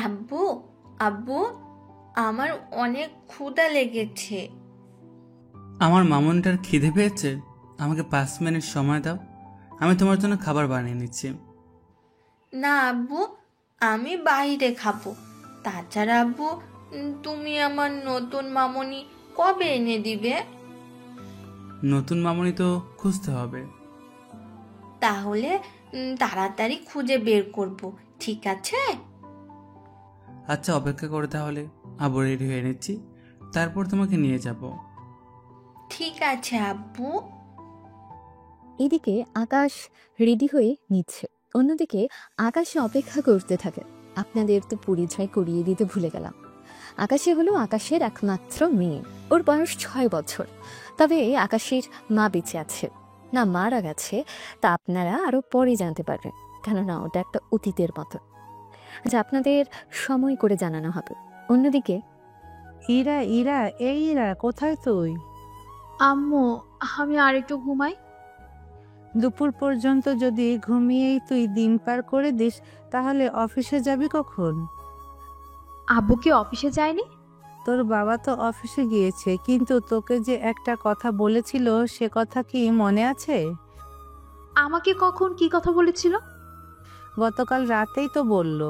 আব্বু, আব্বু, আমার অনেক ক্ষুধা লেগেছে। আমার মামুনিটার খিদে পেয়েছে? আমাকে 5 মিনিট সময় দাও, আমি তোমার জন্য খাবার বানিয়ে নিচ্ছি। না আব্বু, আমি বাইরে খাবো। তাছাড়া আব্বু, তুমি আমার নতুন মামনি কবে এনে দিবে? নতুন মামুনি তো খুঁজতে হবে। তাহলে তাড়াতাড়ি খুঁজে বের করব, ঠিক আছে? আচ্ছা, অপেক্ষা করে তাহলে। আবু রেডি হয়ে নিচ্ছি, তারপর তোমাকে নিয়ে যাব। ঠিক আছে আব্বু। এদিকে আকাশ রেডি হয়ে নিচ্ছে, অন্যদিকে আকাশে অপেক্ষা করতে থাকে। আপনাদের তো পরিচয় করিয়ে দিতে ভুলে গেলাম। আকাশে হলো আকাশের একমাত্র মেয়ে। ওর বয়স 6 বছর। তবে আকাশের মা বেঁচে আছে না মারা গেছে তা আপনারা আরো পরে জানতে পারবেন, কেননা ওটা একটা অতীতের মতো, যা আপনাদের সময় করে জানানো হবে। অন্যদিকে ইরা ইরা এই ইরা, কোথায় তুই? আম্মু, আমি আর একটু ঘুমাই। দুপুর পর্যন্ত যদি ঘুমিয়েই তুই দিন পার করে দিস, তাহলে অফিসে যাবি কখন? আব্বু কি অফিসে যায়নি? তোর বাবা তো অফিসে গিয়েছে, কিন্তু তোকে যে একটা কথা বলেছিল সে কথা কি মনে আছে? আমাকে কখন কি কথা বলেছিল? গতকাল রাতেই তো বলল।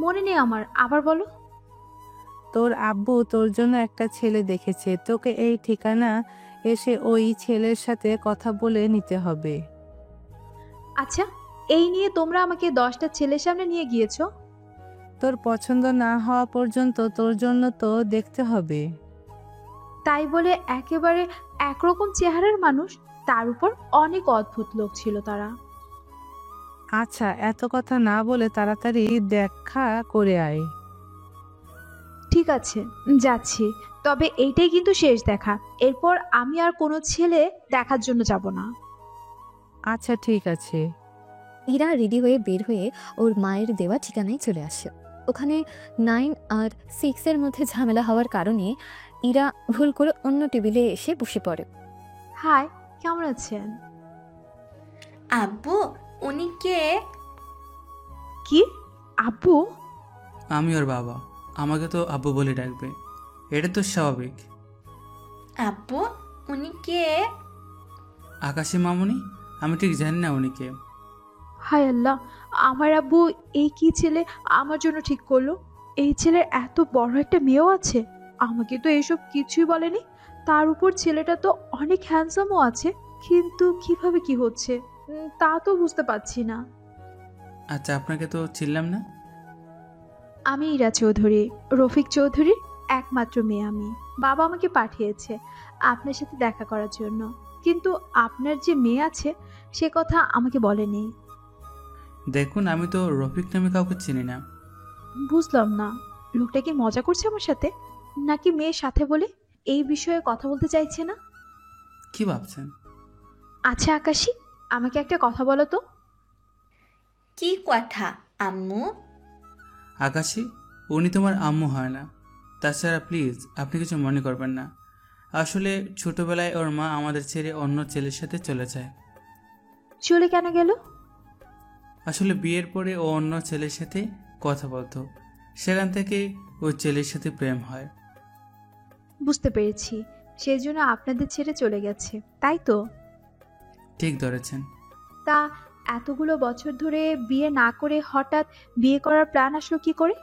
মনে নেই আমার, আবার বলো। তোর আব্বু তোর জন্য একটা ছেলে দেখেছে, তোকে এই ঠিকানা এসে ওই ছেলের সাথে কথা বলে নিতে হবে। আচ্ছা, এই নিয়ে তোমরা আমাকে 10টা ছেলের সামনে নিয়ে গিয়েছো? তোর পছন্দ না হওয়া পর্যন্ত তোর জন্য তো দেখতে হবে। তাই বলে একেবারে একরকম চেহারার মানুষ, তার উপর অনেক অদ্ভুত লোক ছিল তারা। আচ্ছা, এত কথা না বলে তাড়াতাড়ি দেখা করে আয়। ঠিক আছে, যাচ্ছি। তবে এইটাই কিন্তু শেষ দেখা। এরপর আমি আর কোনো ছেলে দেখার জন্য যাব না। আচ্ছা ঠিক আছে। ইরা রেডি হয়ে বের হয়ে ওর মায়ের দেওয়া ঠিকানায় চলে আসে। ওখানে 9 আর 6-এর মধ্যে ঝামেলা হওয়ার কারণে ইরা ভুল করে অন্য টেবিলে এসে বসে পড়ে। হাই, কেমন আছেন? আব্বু, উনি কে? কি? আব্বু? আমি ওর বাবা, আমাকে তো আব্বু বলে ডাকবে, এটা তো স্বাভাবিক। আব্বু, উনি কে? আকাশী মামুনি, আমি ঠিক জানি না উনি কে। হায় আল্লাহ, আমার আব্বু এই কি ছেলে আমার জন্য ঠিক করলো? এই ছেলের এত বড় একটা মেয়েও আছে, আমাকে তো এসব কিছুই বলেনি। তার উপর ছেলেটা তো অনেক হ্যান্ডসামও আছে, কিন্তু কিভাবে কি হচ্ছে তা তো বুঝতে পারছি না। আচ্ছা, আপনাকে তো চিনলাম না। আমি ইরা চৌধুরী, রফিক চৌধুরীর একমাত্র মেয়ে আমি। বাবা আমাকে পাঠিয়েছে আপনার সাথে দেখা করার জন্য, কিন্তু আপনার যে মেয়ে আছে সে কথা আমাকে বলেনি। দেখুন, আমি তো রফিক নামে কাউকে চিনি না। বুঝলাম না, লোকটা কি মজা করছে আমার সাথে, নাকি মেয়ের সাথে বলে এই বিষয়ে কথা বলতে চাইছে না? কি ভাবছেন? আচ্ছা আকাশী, আমাকে একটা কথা বলো তো। কি কথা আম্মু? আকাশী, উনি তোমার আম্মু হয় না। তাছাড়া প্লিজ আপনি কিছু মনে করবেন না। আসলে ছোটবেলায় ওর মা আমাদের ছেড়ে অন্য ছেলের সাথে চলে যায়। চলে কেন গেল? আসলে বিয়ের পরে ও অন্য ছেলের সাথে কথা বলতো, সেখান থেকে ওই ছেলের সাথে প্রেম হয়। বুঝতে পেরেছি, সেই জন্য আপনাদের ছেড়ে চলে গেছে, তাই তো? ঠিক ধরেছেন। তা এতগুলো বছর ধরে বিয়ে না করে হঠাৎ বিয়ে করার প্ল্যান আসলো কি করে?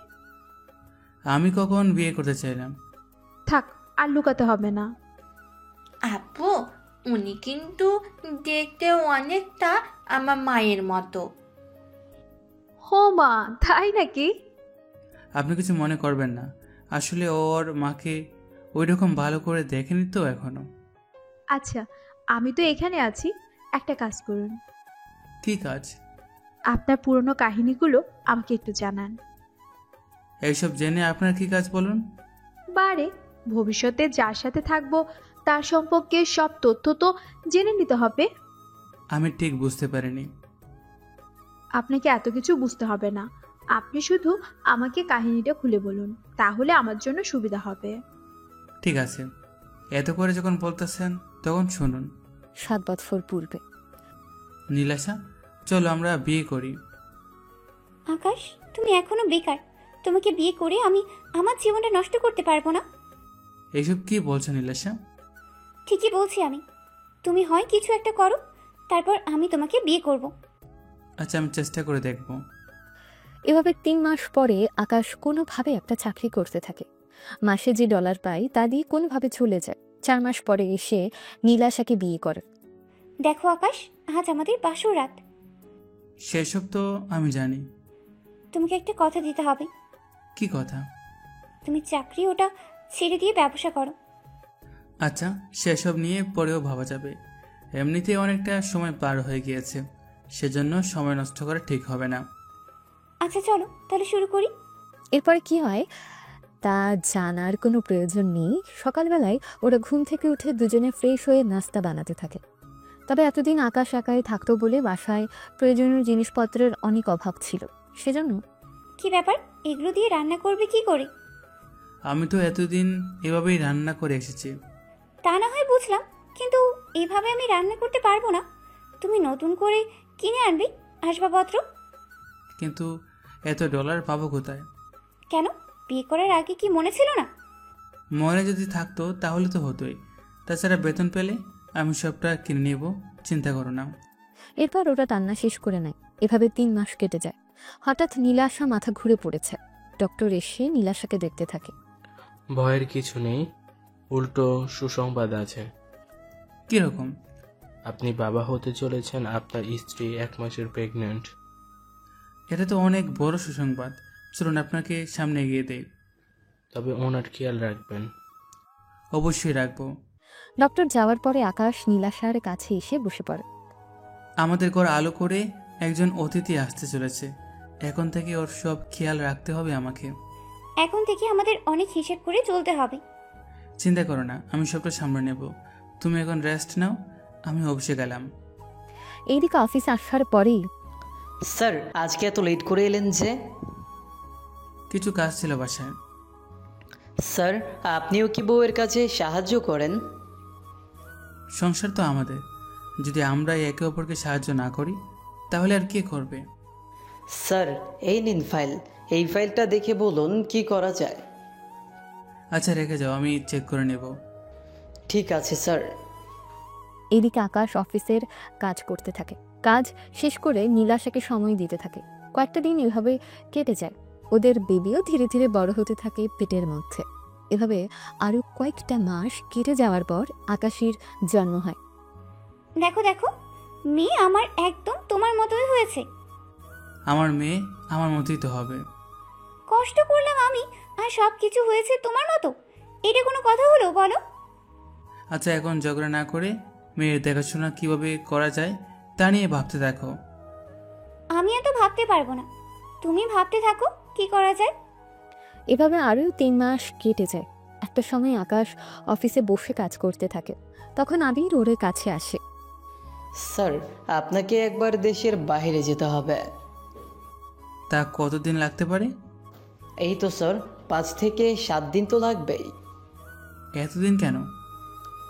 আমি কখন বিয়ে করতে চাইলাম? থাক, আর লুকাতে হবে না। আব্বু, উনি কিন্তু দেখতে অনেকটা আমার মায়ের মতো। হো মা, তাই নাকি? আপনি কিছু মনে করবেন না, আসলে ওর মাকে ওই রকম ভালো করে দেখেনি তো এখনো। আচ্ছা, আমি তো এখানে আছি, একটা কাজ করুন। কি কাজ? আপনার পুরনো কাহিনীগুলো আমাকে একটু জানান। এইসব জেনে আপনার কি কাজ বলুন? বারে, ভবিষ্যতে যার সাথে থাকবো তার সম্পর্কে সব তথ্য তো জেনে নিতে হবে। আমি ঠিক বুঝতে পারিনি। আপনাকে এত কিছু বুঝতে হবে না, আপনি শুধু আমাকে কাহিনীটা খুলে বলুন, তাহলে আমার জন্য সুবিধা হবে। ঠিক আছে, এত করে যখন বলতেছেন তখন শুনুন। 7 বছর পূর্বে নীলাশা, চলো আমরা বিয়ে করি। আকাশ, তুমি এখনো বেকার। তোমাকে বিয়ে করে আমি আমার জীবনটা নষ্ট করতে পারবো না। এইসব কি বলছো নীলাশা? ঠিকই বলছি আমি। তুমি হয় কিছু একটা করো, তারপর আমি তোমাকে বিয়ে করব। আচ্ছা, আমি চেষ্টা করে দেখব। এভাবে 3 মাস পরে আকাশ কোনোভাবে একটা চাকরি করতে থাকে। মাসে যে ডলার পায় তা দিয়ে কোনোভাবে চলে যায়। 4 মাস পরে এসে নীলাশাকে বিয়ে করে। দেখো আকাশ, আজ আমাদের বাসর রাত। সেসব তো আমি জানি। তোমাকে একটা কথা দিতে হবে। কি কথা? তুমি চাকরি ওটা ছেড়ে দিয়ে ব্যবসা করো। আচ্ছা, সেসব নিয়ে পরেও ভাবা যাবে। এমনিতেই অনেকটা সময় পার হয়ে গিয়েছে, সেজন্য সময় নষ্ট করা ঠিক হবে না। আচ্ছা চলো তাহলে শুরু করি। এরপরে কি হয় তা জানার কোনো প্রয়োজন নেই। সকালবেলায় ওরা ঘুম থেকে উঠে দুজনে ফ্রেশ হয়ে নাস্তা বানাতে থাকে। তবে এতদিন আকাশ একাই থাকতো বলে বাসায় প্রয়োজনীয় জিনিসপত্রের অনেক অভাব ছিল, সেজন্য কি ব্যাপার, এগুলো দিয়ে রান্না করবে কি করে? আমি তো এতদিন এভাবেই রান্না করে এসেছি। তা না হয় বুঝলাম, কিন্তু এভাবে আমি রান্না করতে পারবো না। তুমি নতুন করে কিনে আনবে আসবাবপত্র। কিন্তু এত ডলার পাবো কোথায়? কেন, বিয়ে করার আগে কি মনে ছিল না? মনে যদি থাকতো তাহলে তো হতোই। তাছাড়া বেতন পেলে আমি সবটা কিনে নেব, চিন্তা করো না। এরপর ওরা রান্না শেষ করে নেয়। এভাবে 3 মাস কেটে যায়। হঠাৎ নীলাশা মাথা ঘুরে পড়েছে। ডক্টর এসে নীলাশাকে দেখতে থাকে। ভয়ের কিছু নেই, উল্টো সুসংবাদ আছে। কিরকম? আপনি বাবা হতে চলেছেন। আপনার স্ত্রী 1 মাসের প্রেগন্যান্ট। এটা তো অনেক বড় সুসংবাদ। চলুন আপনাকে সামনে এগিয়ে দেই। তবে ওনার খেয়াল রাখবেন। অবশ্যই রাখবো। ডক্টর যাওয়ার পরে আকাশ নীলাশার কাছে এসে বসে পড়ে। আমাদের ঘর আলো করে একজন অতিথি আসতে চলেছে। এখন থেকে ওর সব খেয়াল রাখতে হবে আমাকে। এখন থেকে আমাদের অনেক হিসেব করে চলতে হবে। চিন্তা করো না, আমি সবটা সামলে নেব। তুমি এখন রেস্ট নাও, আমি অফিসে গেলাম। এইদিকে অফিসে আসার পরেই স্যার, আজকে এত লেট করে এলেন যে? কিছু কাজ ছিল বাসায়। স্যার, আপনিও কি বউয়ের কাছে সাহায্য করেন? সংসার তো আমাদের, যদি আমরা একে অপরকে সাহায্য না করি তাহলে আর কে করবে? স্যার, এই নিন ফাইল। এই ফাইলটা দেখে বলুন কি করা যায়। আচ্ছা রেখে যাও, আমি চেক করে নেব। ঠিক আছে স্যার। এদিকে আকাশ অফিসের কাজ করতে থাকে। কাজ শেষ করে নীলাশাকে সময় দিতে থাকে। কয়েকটা দিন এভাবে কেটে যায়। ওদের বেবিও ধীরে ধীরে বড় হতে থাকে পেটের মধ্যে। এভাবে আরো কয়েকটা মাস কেটে যাওয়ার পর আকাশের জন্ম হয়। দেখো দেখো, মেয়ে আমার একদম তোমার মতোই হয়েছে। আমার মেয়ে আমার মতোই তো হবে। কষ্ট করলাম আমি, আর সব কিছু হয়েছে তোমার মতো। এটা কোনো কথা হলো বলো? আচ্ছা, এখন ঝগড়া না করে মেয়ের দেখাশোনা কিভাবে করা যায় তা নিয়ে ভাবতে দেখো। আমি এত ভাবতে পারবো না, তুমি ভাবতে থাকো কি করা যায়। এভাবে আরও 3 মাস কেটে যায়। একটা সময় আকাশ অফিসে বসে কাজ করতে থাকে। তখন আবির ওর কাছে আসে। স্যার, আপনাকে একবার দেশের বাইরে যেতে হবে। তা কতদিন লাগতে পারে? এই তো স্যার, 5 থেকে 7 দিন তো লাগবেই। এতদিন কেন?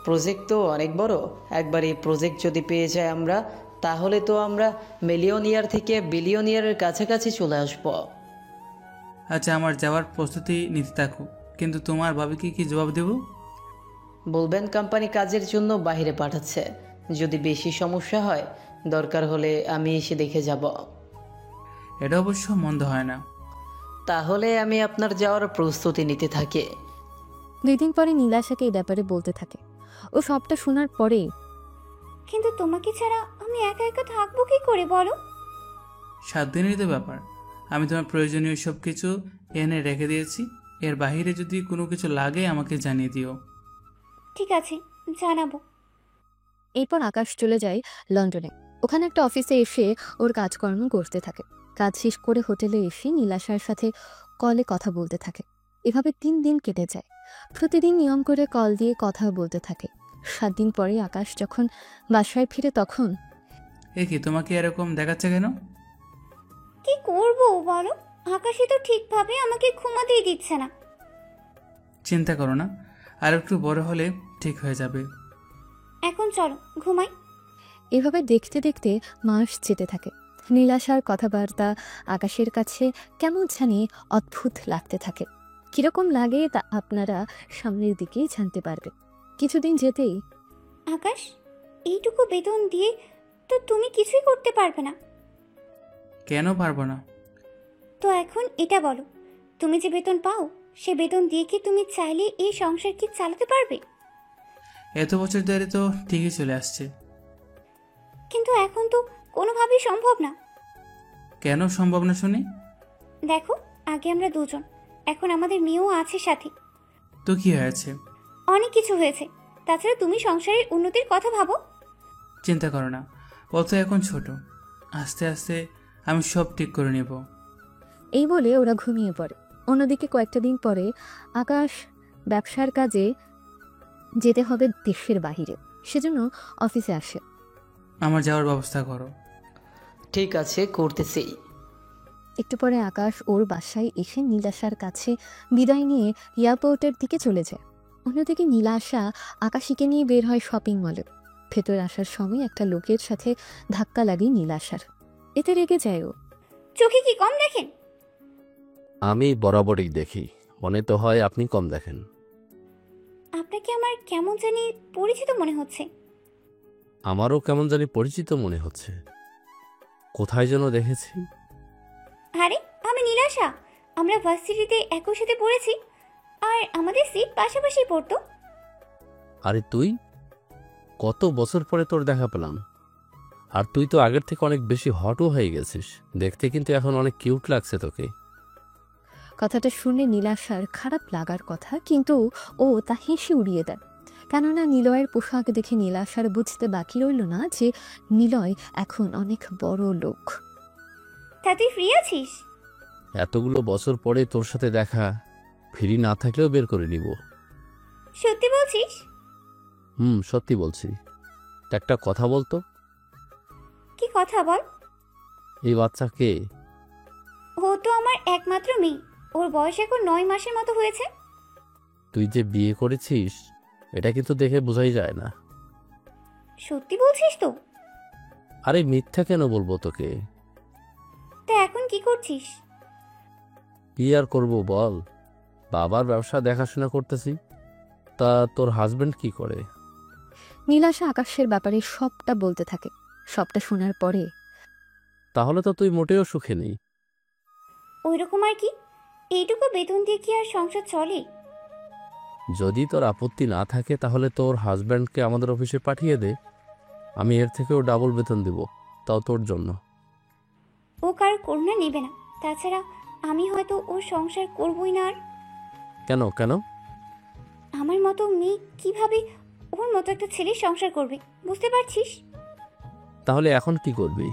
প্রজেক্ট তো অনেক বড়। একবার এই প্রজেক্ট যদি পেয়ে যায় আমরা, তাহলে তো আমরা মিলিয়নিয়ার থেকে বিলিয়নিয়ারের কাছাকাছি চলে আসবো। আচ্ছা, আমার যাওয়ার প্রস্তুতি নিতে থাকো, কিন্তু তোমার ভাবিকে কি জবাব দেব? বলবেন কোম্পানি কাজের জন্য বাইরে পাঠাচ্ছে। যদি বেশি সমস্যা হয়, দরকার হলে আমি এসে দেখে যাব। এটা অবশ্য মন্দ হয় না। তাহলে আমি আপনার যাওয়ার প্রস্তুতি নিতে থাকি। 2 দিন পরে নীলাশাকে এই ব্যাপারে বলতে থাকে। ও সবটা শোনার পরে কিন্তু তোমাকে ছাড়া আমি একা একা থাকবো কি করে বলো? 7 দিনেরই তো ব্যাপার। আমি তোমার প্রয়োজনীয় সব কিছু এনে রেখে দিয়েছি। এর বাইরে যদি কোনো কিছু লাগে আমাকে জানিয়ে দিও। ঠিক আছে, জানাবো। এরপর আকাশ চলে যায় লন্ডনে। ওখানে একটা অফিসে এসে ওর কাজকর্ম করতে থাকে। কাজ শেষ করে হোটেলে এসে নীলাশার সাথে কলে কথা বলতে থাকে। এভাবে 3 দিন কেটে যায়। প্রতিদিন নিয়ম করে কল দিয়ে কথা বলতে থাকে। 7 দিন পরে আকাশ যখন বাসায় ফিরে তখন এ কি, তোমাকে এরকম দেখাচ্ছে কেন? কি করবো বলো, আকাশে তো ঠিকভাবে আমাকে ঘুমাতেই দিচ্ছে না। চিন্তা করো না, আর একটু বড় হলে ঠিক হয়ে যাবে। এখন চলো ঘুমাই। এভাবে দেখতে দেখতে মাস যেতে থাকে। নীলাশার কথাবার্তা আকাশের কাছে কেমন জানি অদ্ভুত লাগতে থাকে। কিরকম লাগে তা আপনারা সামনের দিকেই জানতে পারবে। কিছুদিন যেতেই আকাশ, এইটুকু বেতন দিয়ে তো তুমি কিছুই করতে পারবে না। কেন পারবো না? তো এখন এটা বলো, তুমি যে বেতন পাও সে বেতন দিয়ে কি তুমি চাইলে এই সংসার কি চালাতে পারবে? এত বছর ধরে তো ঠিকই চলে আসছে। কিন্তু এখন তো কোনোভাবেই সম্ভব না। কেন সম্ভব না শুনি? দেখো, আগে আমরা দুজন, এখন আমাদের মেয়েও আছে সাথে। তো কি হয়েছে? অনেক কিছু হয়েছে। তাছাড়া তুমি সংসারের উন্নতির কথা ভাবো। চিন্তা করো না, ও তো এখন ছোট। আস্তে আস্তে আমি সব ঠিক করে নেব। এই বলে ওরা ঘুমিয়ে পড়ে। অন্যদিকে কয়েকটা দিন পরে আকাশ ব্যবসার কাজে যেতে হবে দেশের বাহিরে, সেজন্য অফিসে আসে। আমার যাওয়ার ব্যবস্থা করো। ঠিক আছে, করতেছি। একটু পরে আকাশ ওর বাসায় এসে নীলাশার কাছে বিদায় নিয়ে এয়ারপোর্টের দিকে চলে যায়। অন্যদিকে নীলাশা আকাশীকে নিয়ে বের হয় শপিং মলে। ভেতর আসার সময় একটা লোকের সাথে ধাক্কা লাগে নীলাশার। এতে রেগে যায় ও। চোখে কি কম দেখেন? আমি বরাবরই দেখি, মনে তো হয় আপনি কম দেখেন। আপনাকে আমার কেমন জানি পরিচিত মনে হচ্ছে। আমারও কেমন জানি পরিচিত মনে হচ্ছে, কোথায় যেন দেখেছি। আরে, আমি নীলাশা। আমরা ভার্সিটিতে একই সাথে পড়েছি, আর আমাদের সিট পাশাপাশি পড়তো। আরে তুই, কত বছর পরে তোর দেখা পেলাম। আর তুই তো আগের থেকে অনেক বেশি হটও হয়ে গেছিস, দেখতে কিন্তু এখন অনেক কিউট লাগছে তোকে। কথাটা শুনে নীলাশার খারাপ লাগার কথা, কিন্তু ও তা হেসে উড়িয়ে দেয়। কেননা নিলয়ের পোশাক দেখে নীলাশার বুঝতে বাকি রইল না যে নিলয় এখন অনেক বড় লোক। তা তুই ফ্রি আছিস? এতগুলো বছর পরে তোর সাথে দেখা, ফ্রি না থাকলেও বের করে নিব। সত্যি বলছিস? সত্যি বলছি। তা একটা কথা বলতো। কি কথা বল? এই বাচ্চা কে? ও তো আমার একমাত্র মেয়ে। ওর বয়স এখন 9 মাসের মতো হয়েছে। তুই যে বিয়ে করেছিস এটা কিন্তু দেখে বোঝাই যায় না। সত্যি বলছিস তো? আরে মিথ্যা কেন বলবো তোকে। তা এখন কি করছিস? কি আর করবো বল, বাবার ব্যবসা দেখাশোনা করতেছি। তা তোর হাজবেন্ড কি করে? নীলাশা আকাশের ব্যাপারে সবটা বলতে থাকে। সবটা শোনার পরে তাহলে তো তুই মোটেও সুখে নেই। ওইরকম আর কি। এইটুকু বেতন দিয়ে কি আর সংসার চলে? যদি তোর আপত্তি না থাকে তাহলে তোর হাজব্যান্ডকে আমাদের অফিসে পাঠিয়ে দে, আমি এর থেকেও ডাবল বেতন দেব, তাও তোর জন্য। ও কারো করুণা নেবে না। তাছাড়া আমি হয়তো ওর সংসার করবই না আর। কেন কেন? আমার মতো মেয়ে কিভাবে ওর মতো একটা ছেলের সংসার করবে, বুঝতে পারছিস? তাহলে এখন কি করবি?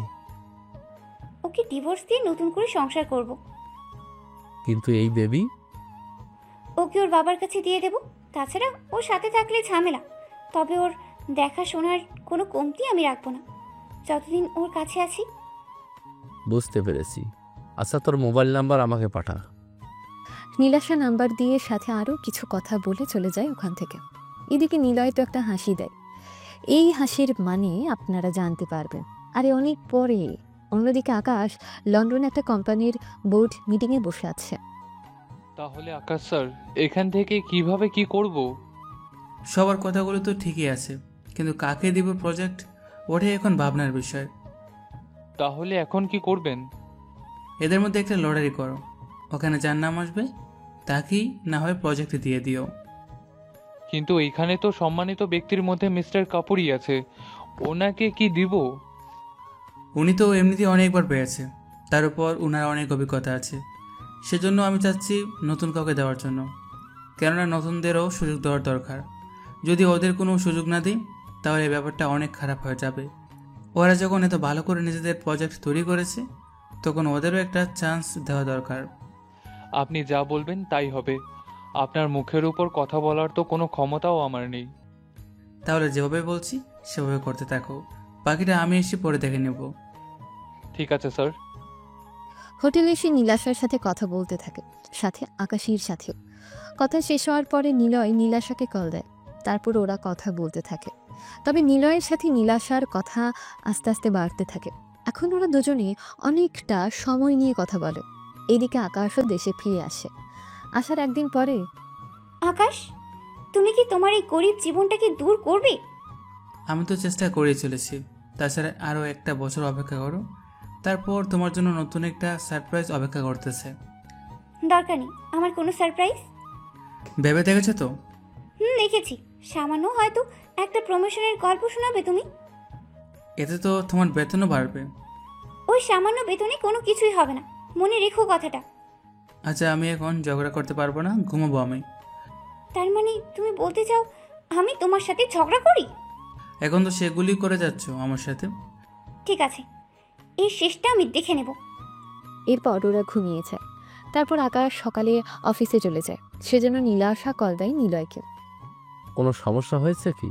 ওকে ডিভোর্স দিয়ে নতুন করে সংসার করব। কিন্তু এই বেবি? ওকে ওর বাবার কাছে দিয়ে দেব। তাছাড়া ওর সাথে থাকলে ঝামেলা, তবে ওর দেখাশোনার কোনো কমতি আমি রাখবো না যতদিন ওর কাছে আছি। বুঝতে পেরেছি। আচ্ছা, তোর মোবাইল নাম্বার আমাকে পাঠা। নীলাশা নাম্বার দিয়ে সাথে আরও কিছু কথা বলে চলে যায় ওখান থেকে। এদিকে নিলয় তো একটা হাসি দেয়। এই হাসির মানে আপনারা জানতে পারবেন আরে অনেক পরে। অন্যদিকে আকাশ লন্ডনে একটা কোম্পানির বোর্ড মিটিংয়ে বসে আছে। তাহলে আকাশ স্যার, এখান থেকে কিভাবে কি করব? সবার কথাগুলো তো ঠিকই আছে, কিন্তু কাকে দিব প্রজেক্ট, ওটাই এখন ভাবনার বিষয়। তাহলে এখন কি করবেন? এদের মধ্যে একটা লটারি করো, ওখানে যার নাম আসবে তাকেই না হয় প্রজেক্ট দিয়ে দিও। কিন্তু এখানে তো সম্মানিত ব্যক্তির মধ্যে মিস্টার কাপুরই আছে, ওনাকে কি দিব? উনি তো এমনিতেই অনেকবার পেয়েছে, তার উপর ওনার অনেক অভিজ্ঞতা আছে। সেজন্য আমি চাচ্ছি নতুন কাউকে দেওয়ার জন্য, কেননা নতুনদেরও সুযোগ দেওয়ার দরকার। যদি ওদের কোনো সুযোগ না দিই তাহলে ব্যাপারটা অনেক খারাপ হয়ে যাবে। ওরা যখন এত ভালো করে নিজেদের প্রজেক্ট তৈরি করেছে তখন ওদেরও একটা চান্স দেওয়া দরকার। আপনি যা বলবেন তাই হবে। আপনার মুখের উপর কথা বলার তো কোনো ক্ষমতাও আমার নেই। তাহলে যেভাবে বলছি সেভাবে করতে থাকো, বাকিটা আমি এসে পরে দেখে নেব। ঠিক আছে স্যার। হোটেলে এসে নীলাশার সাথে কথা বলতে থাকে, সাথে আকাশীর সাথেও। কথা শেষ হওয়ার পরে নিলয় নীলাশাকে কল দেয়। তারপর ওরা কথা বলতে থাকে। তবে নিলয়ের সাথে নীলাশার কথা আস্তে আস্তে বাড়তে থাকে। এখন ওরা দুজনে অনেকটা সময় নিয়ে কথা বলে। এদিকে আকাশও দেশে ফিরে আসে। আসার একদিন পরে আকাশ, তুমি কি তোমার এই গরিব জীবনটাকে দূর করবে? আমি তো চেষ্টা করেই চলেছি। তাছাড়া আরও একটা বছর অপেক্ষা করো, তারপর তোমার জন্য নতুন একটা সারপ্রাইজ অপেক্ষা করতেছে। দরকার নেই আমার কোনো সারপ্রাইজ। ভেবে দেখেছো তো? দেখেছি। সামান্য হয়তো একটা প্রমোশনের গল্প শোনাবে তুমি। এতে তো তোমার বেতনও বাড়বে। ওই সামান্য বেতনে কোনো কিছুই হবে না, মনে রেখো কথাটা। আচ্ছা, আমি এখন ঝগড়া করতে পারবো না, ঘুমাবো আমি। তার মানে তুমি বলতে চাও আমি তোমার সাথে ঝগড়া করি? এখন তো সেগুলি করে যাচ্ছ আমার সাথে। ঠিক আছে, এই শেষটা আমি দেখে নেব। এরপর ওরা ঘুমিয়ে যায়। তারপর আকাশ সকালে অফিসে চলে যায়। সেজন্য নীলাশা কল দেয় নিলয়কে। কোনো সমস্যা হয়েছে কি?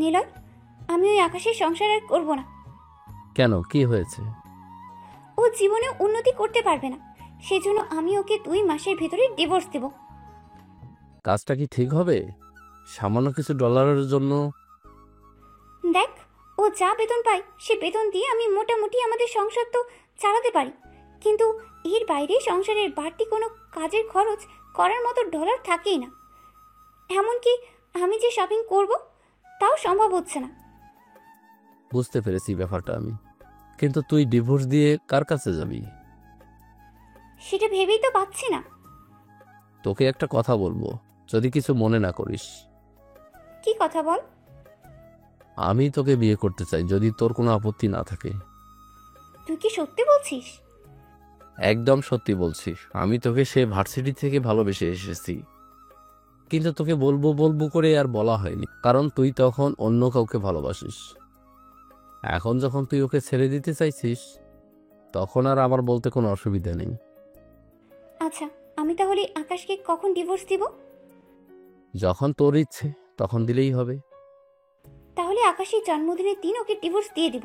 নিলয়, আমি ওই আকাশের সংসার আর করবো না। কেন, কি হয়েছে? ও জীবনে উন্নতি করতে পারবে না, সেজন্য আমি ওকে 2 মাসের ভেতরে ডিভোর্স দেব। কাজটা কি ঠিক হবে? সামান্য কিছু ডলারের জন্য? দেখ, ও যা বেতন পায় সে বেতন দিয়ে আমি মোটামুটি আমাদের সংসার তো চালাতে পারি, কিন্তু এর বাইরে সংসারের বাড়তি কোনো কাজের খরচ করার মতো ডলার থাকেই না। এমনকি আমি যে শপিং করব তাও সম্ভব হচ্ছে না। বুঝতে পেরেছি ব্যাপারটা আমি, কিন্তু তুই ডিভোর্স দিয়ে কার কাছে যাবি? সেটা ভেবেই তো পাচ্ছি না। তোকে একটা কথা বলবো, যদি কিছু মনে না করিস। কি কথা বল? আমি তোকে বিয়ে করতে চাই, যদি তোর কোনো আপত্তি না থাকে। তুই কি সত্যি বলছিস? একদম সত্যি বলছি। আমি তোকে সে ভার্সিটি থেকে ভালোবেসে এসেছি, কিন্তু তোকে বলবো বলবো করে আর বলা হয়নি, কারণ তুই তখন অন্য কাউকে ভালোবাসিস। এখন যখন তুই ওকে ছেড়ে দিতে চাইছিস, তখন আর আমার বলতে কোনো অসুবিধা নেই। আচ্ছা, আমি তাহলে আকাশকে কখন ডিভোর্স দিব? যখন তোর ইচ্ছে তখন দিলেই হবে। তাহলে আকাশের জন্মদিনের দিন ওকে ডিভোর্স দিয়ে দিব।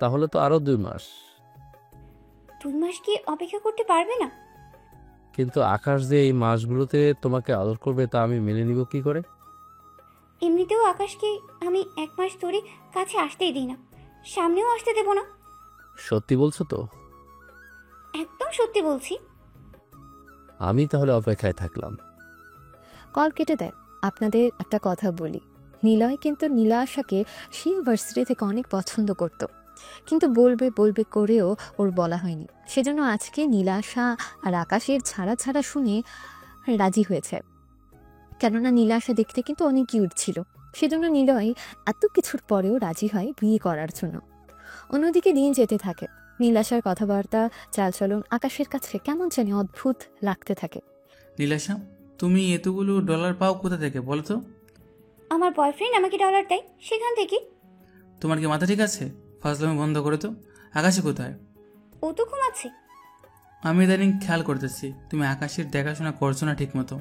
তাহলে তো আরো 2 মাস। 2 মাস কি অপেক্ষা করতে পারবে না? কিন্তু আকাশ যে এই মাসগুলোতে তোমাকে আদর করবে তা আমি মেনে নিব কি করে? এমনিতেও আকাশকে আমি 1 মাস ধরে কাছে আসতেই দিই না, সামনেও আসতে দেব না। সত্যি বলছো তো? একদম সত্যি বলছি। আমি তাহলে অপেক্ষায় থাকলাম। কল কেটে দেয়। আপনাদের একটা কথা বলি, নিলয় কিন্তু নীলাশাকে সে ভার্সিটি থেকে অনেক পছন্দ করত, কিন্তু বলবে বলবে করেও ওর বলা হয়নি। সেজন্য আজকে নীলাশা আর আকাশের ছাড়া ছাড়া শুনে রাজি হয়েছে। কেননা নীলাশা দেখতে কিন্তু অনেক কিউট ছিল। সেজন্য নিলয় এত কিছুর পরেও রাজি হয় বিয়ে করার জন্য। অন্যদিকে দিন যেতে থাকে। নীলাশার কথাবার্তা, চালচলন আকাশের কাছে কেমন জানি অদ্ভুত লাগতে থাকে। নীলাশা, তুমি এতগুলো ডলার পাও কোথা থেকে বলো তো? আমার বয়ফ্রেন্ড আমাকে ডলার দেয়, সেখান থেকে। তোমার কি মাথা ঠিক আছে? ফাজলামি বন্ধ করে তো। আকাশে কোথায়? ও তো ঘুমাচ্ছে। আমি ইদানিং খেয়াল করতেছি তুমি আকাশের দেখাশোনা করছো না ঠিক মতো।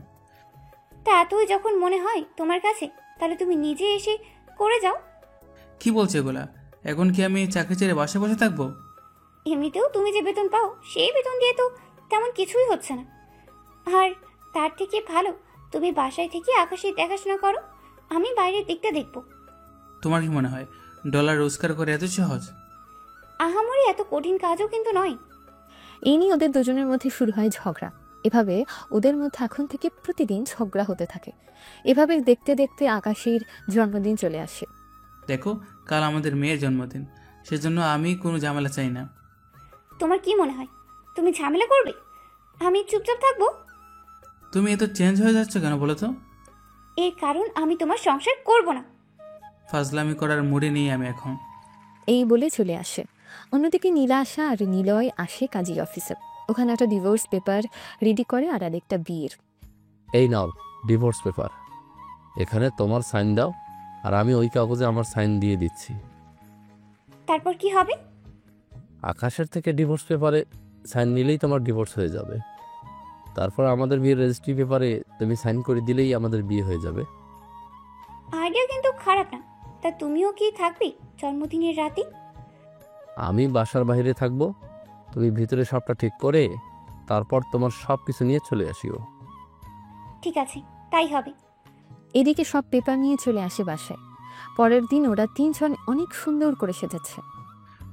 তা এতই যখন মনে হয় তোমার কাছে, তাহলে তুমি নিজে এসে করে যাও। কি বলছো এগুলা? এখন কি আমি চাকরি ছেড়ে বাসে বসে থাকবো? এমনিতেও তুমি যে বেতন পাও সেই বেতন দিয়ে তো তেমন কিছুই হচ্ছে না। আর তার থেকে ভালো তুমি বাসায় থেকে আকাশের দেখাশোনা করো, আমি বাইরের দিকটা দেখবো। তোমার কি মনে হয় ডলার রোজগার করে এত সহজ? আহামরি এত কঠিন কাজও কিন্তু নয়। এই নিয়ে ওদের দুজনের মধ্যে শুরু হয় ঝগড়া। এভাবে ওদের মধ্যে এখন থেকে প্রতিদিন ঝগড়া হতে থাকে। এভাবে দেখতে দেখতে আকাশের জন্মদিন চলে আসে। দেখো, কাল আমাদের মেয়ের জন্মদিন, সেজন্য আমি কোনো ঝামেলা চাই না। তোমার কি মনে হয় তুমি ঝামেলা করবে? আমি চুপচাপ থাকবো? তুমি এত চেঞ্জ হয়ে যাচ্ছ কেন বলো তো? এর কারণ আমি তোমার সংসার করব না। ফাজলামি করার মুডে নেই আমি এখন। এই বলে চলে আসে। অন্যদিকে নীলাশা আর নিলয় আসে কাজী অফিসে। ওখানে একটা ডিভোর্স পেপার রেডি করে আর আরেকটা বিয়ের। এই নাও ডিভোর্স পেপার, এখানে তোমার সাইন দাও, আর আমি ওই কাগজে আমার সাইন দিয়ে দিচ্ছি। তারপর কি হবে? আকাশের থেকে ডিভোর্স পেপারে সাইন নিলেই তোমার ডিভোর্স হয়ে যাবে। তারপর আমাদের বিয়ের রেজিস্ট্রি পেপারে তুমি সাইন করে দিলেই আমাদের বিয়ে হয়ে যাবে। আইডিয়া কিন্তু খারাপ না। তা তুমিও কি থাকবে জন্মদিনের রাতে? আমি বাসার বাইরে থাকবো, তুমি ভিতরে সবটা ঠিক করে তারপর তোমার সব কিছু নিয়ে চলে আসিও। ঠিক আছে, তাই হবে। এদিকে সব পেপার নিয়ে চলে আসে বাসায়। পরের দিন ওরা তিনজন অনেক সুন্দর করে সেজেছে।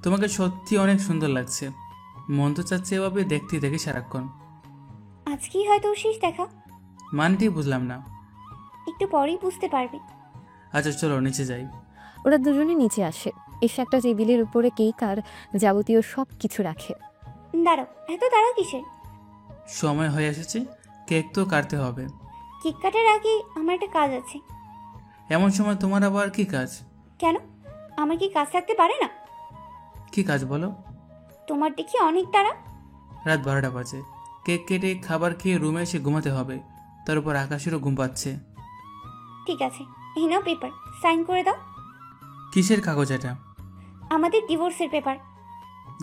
তোমাকে সত্যি অনেক সুন্দর লাগছে। মন তো চাচ্ছে এভাবে দেখতে দেখে সারাক্ষণ। আজকেই হয়তো শেষ দেখা। মানটি বুঝলাম না। একটু পরেই বুঝতে পারবে। আচ্ছা চলো নিচে যাই। ওরা দুজনে নিচে আসে, এসে একটা টেবিলের উপরে কেক আর যাবতীয় সব কিছু রাখে। দাঁড়াও, এত তাড়া কিসের? সময় হয়ে এসেছে, কেক তো কাটতে হবে। কেক কাটার আগে আমার একটা কাজ আছে। এমন সময় তোমার আবার কি কাজ? কেন, আমার কি কাজ থাকতে পারে না? কি কাজ বলো? তোমার দেখি অনেক তাড়া। রাত 12টা বাজে, কেক কেটে খাবার খেয়ে রুমে এসে ঘুমাতে হবে। তার উপর আকাশেরও ঘুম পাচ্ছে। ঠিক আছে, এই নাও পেপার, সাইন করে দাও। কিসের কাগজ এটা? আমাদের ডিভোর্সের পেপার।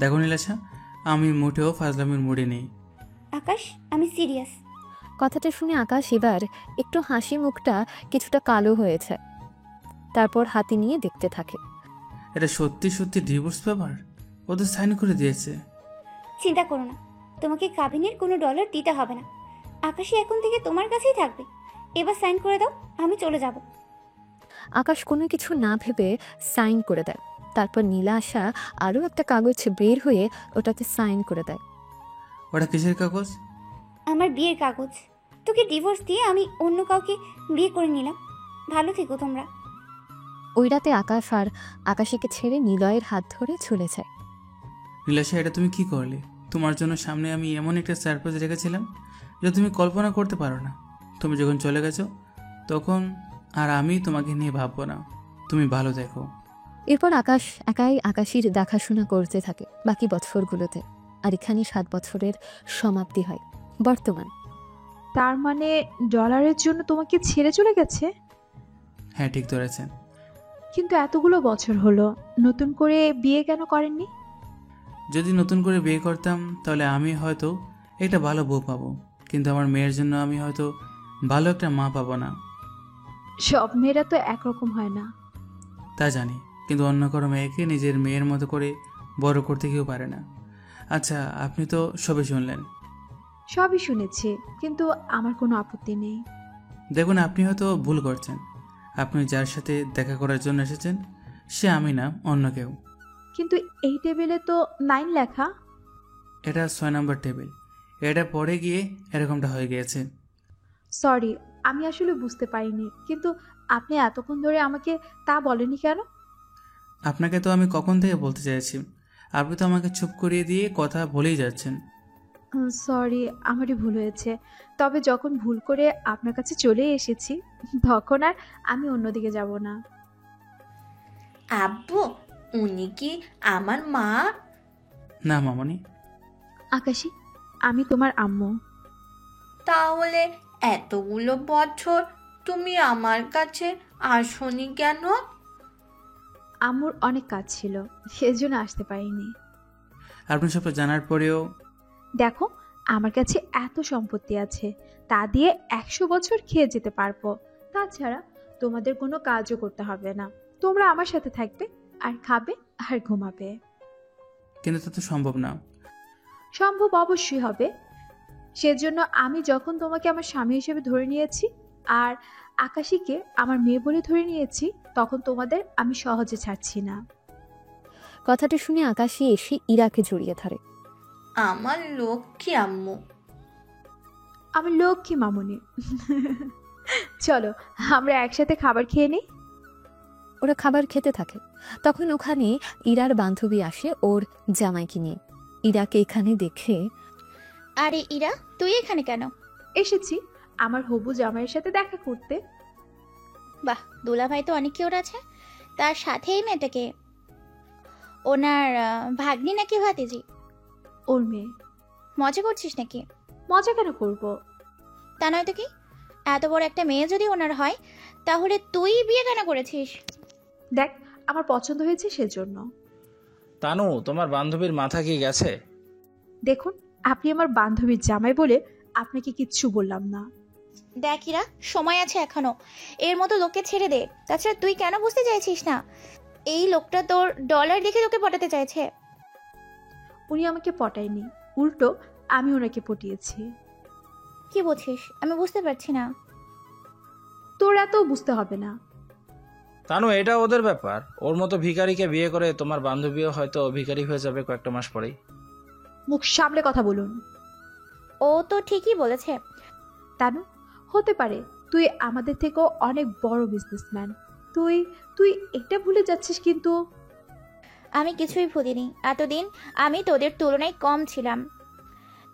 দেখো নীলাশা, আমি মোটেও ফাজলামির মুডে নেই। আকাশ, আমি সিরিয়াস। কথাটা শুনে আকাশ এবার একটু হাসি মুখটা কিছুটা কালো হয়েছে। তারপর হাতি নিয়ে দেখতে থাকে। এটা সত্যি সত্যি ডিভোর্স পেপার? ওদের সাইন করে দিয়েছে? চিন্তা করো না, তোমাকে কাবিনের কোনো ডলার দিতে হবে না। আকাশই এখন থেকে তোমার কাছেই থাকবে। এবার সাইন করে দাও, আমি চলে যাব। আকাশ কোনো কিছু না ভেবে সাইন করে দেয়। তারপর নীলাশা আরও একটা কাগজ বের হয়ে ওটাতে সাইন করে দেয়। ওটা কিসের কাগজ? আমার বিয়ের কাগজ। তোকে ডিভোর্স দিয়ে আমি অন্য কাউকে বিয়ে করে নিলাম। ভালো থেকো তোমরা। ওই রাতে আকাশ আর আকাশীকে ছেড়ে নিলয়ের হাত ধরে চলে যায়। নীলাশা, এটা তুমি কি করলে? তোমার জন্য সামনে আমি এমন একটা সারপ্রাইজ রেখেছিলাম যেটা তুমি কল্পনা করতে পারো না। তুমি যখন চলে গেছো তখন আর আমি তোমাকে নিয়ে ভাববো না। তুমি ভালো দেখো। এরপর আকাশ একাই আকাশীর দেখাশোনা করতে থাকে বাকি বছরগুলোতে। আর এখানে 7 বছরের সমাপ্তি হয় বর্তমান। তার মানে ডলারের জন্য তোমাকে ছেড়ে চলে গেছে? হ্যাঁ, ঠিক ধরেছেন। কিন্তু এতগুলো বছর হলো, নতুন করে বিয়ে কেন করেননি? যদি নতুন করে বিয়ে করতাম তাহলে আমি হয়তো একটা ভালো বউ পাবো, কিন্তু আমার মেয়ের জন্য আমি হয়তো ভালো একটা মা পাবো না। সব মেয়েরা তো একরকম হয় না। তা জানি, কিন্তু অন্য কারো মেয়েকে নিজের মেয়ের মতো করে বড় করতে কেউ পারে না। আচ্ছা, আপনি তো সবই শুনলেন। সবই শুনেছি, কিন্তু আমার কোনো আপত্তি নেই। দেখুন, আপনি হয়তো ভুল করছেন। আপনি যার সাথে দেখা করার জন্য এসেছেন সে আমি না, অন্য কেউ। কিন্তু এই টেবিলে তো 9 লেখা। এটা 6 নম্বর টেবিল। এটা পরে গিয়ে এরকমটা হয়ে গিয়েছে। সরি, আমি আসলে বুঝতে পারিনি। কিন্তু আপনি এতক্ষণ ধরে আমাকে তা বলেনি কেন? আপনাকে তো আমি কখন থেকে বলতে চাইছি, আপনি তো আমাকে চুপ করিয়ে দিয়ে কথা বলেই যাচ্ছেন। সরি, আমারই ভুল হয়েছে। তবে যখন ভুল করে আপনার কাছে চলে এসেছি তখন আর আমি অন্যদিকে যাব না। আব্বু, উনি কি আমার মা? না মামনি। আকাশী, আমি তোমার আম্মু। তাহলে এতগুলো বছর তুমি আমার কাছে আসোনি কেন? আম্মুর অনেক কাজ ছিল, সেজন্য আসতে পারিনি। আপনি সবটা জানার পরেও দেখো, আমার কাছে এত সম্পত্তি আছে, তা দিয়ে 100 বছর খেয়ে যেতে পারবো। তাছাড়া তোমাদের কোনো কাজও করতে হবে না। তোমরা আমার সাথে থাকবে আর খাবে আর ঘুমাবে। কিন্তু তা তো সম্ভব না। সম্ভব অবশ্যই হবে। সেজন্য আমি যখন তোমাকে আমার স্বামী হিসেবে ধরে নিয়েছি আর আকাশীকে আমার মেয়ে বলে ধরে নিয়েছি, তখন তোমাদের আমি সহজে ছাড়ছি না। কথাটা শুনে আকাশী এসে ইরাকে জড়িয়ে ধরে। আমার লক্ষ্মী আম্মু। আমার লক্ষ্মী মামুনি। চলো আমরা একসাথে খাবার খেয়ে নিই। ওরা খাবার খেতে থাকে। তখন ওখানে ইরার বান্ধবী আসে ওর জামাইকে নিয়ে। ইরাকে এখানে দেখে, আরে ইরা, তুই এখানে কেন? এসেছি আমার হবু জামাইয়ের সাথে দেখা করতে। বাহ, দুলাভাই তো অনেক কিউট আছে। তার সাথেই মেয়েটাকে, ওনার ভাগ্নি নাকি ভাতিজি? ওর মেয়ে। মজা করছিস নাকি? মজা কেন করব? তা নয় তো কি, এত বড় একটা মেয়ে যদি ওনার হয় তাহলে তুই বিয়ে কেন করেছিস? দেখ, আমার পছন্দ হয়েছে সেজন্য। তানু, তোমার বান্ধবীর মাথা কি গেছে? দেখুন, আপনি আমার বান্ধবীর জামাই বলে আপনাকে কিচ্ছু বললাম না। দেখ ইরা, সময় আছে এখনো, এর মতো লোককে ছেড়ে দে। তাছাড়া তুই কেন বুঝতে চাইছিস না? এই লোকটা তোর ডলার দেখে তোকে পটাতে চাইছে। উনি আমাকে পটায়নি, উল্টো আমি ওনাকে পটিয়েছি। কি বলছিস? আমি বুঝতে পারছি না। তোর এত বুঝতে হবে না। তানু, এটা ওদের ব্যাপার। ওর মতো ভিখারিকে বিয়ে করে তোমার বান্ধবীও হয়তো ভিখারি হয়ে যাবে কয়েকটা মাস পরেই। মুখ সামলে কথা বলুন। ও তো ঠিকই বলেছে। তানু, হতে পারে তুই আমাদের থেকেও অনেক বড় বিজনেসম্যান। তুই তুই এটা ভুলে যাচ্ছিস কিন্তু। আমি কিছুই ভুলিনি। এতদিন আমি তোদের তুলনায় কম ছিলাম।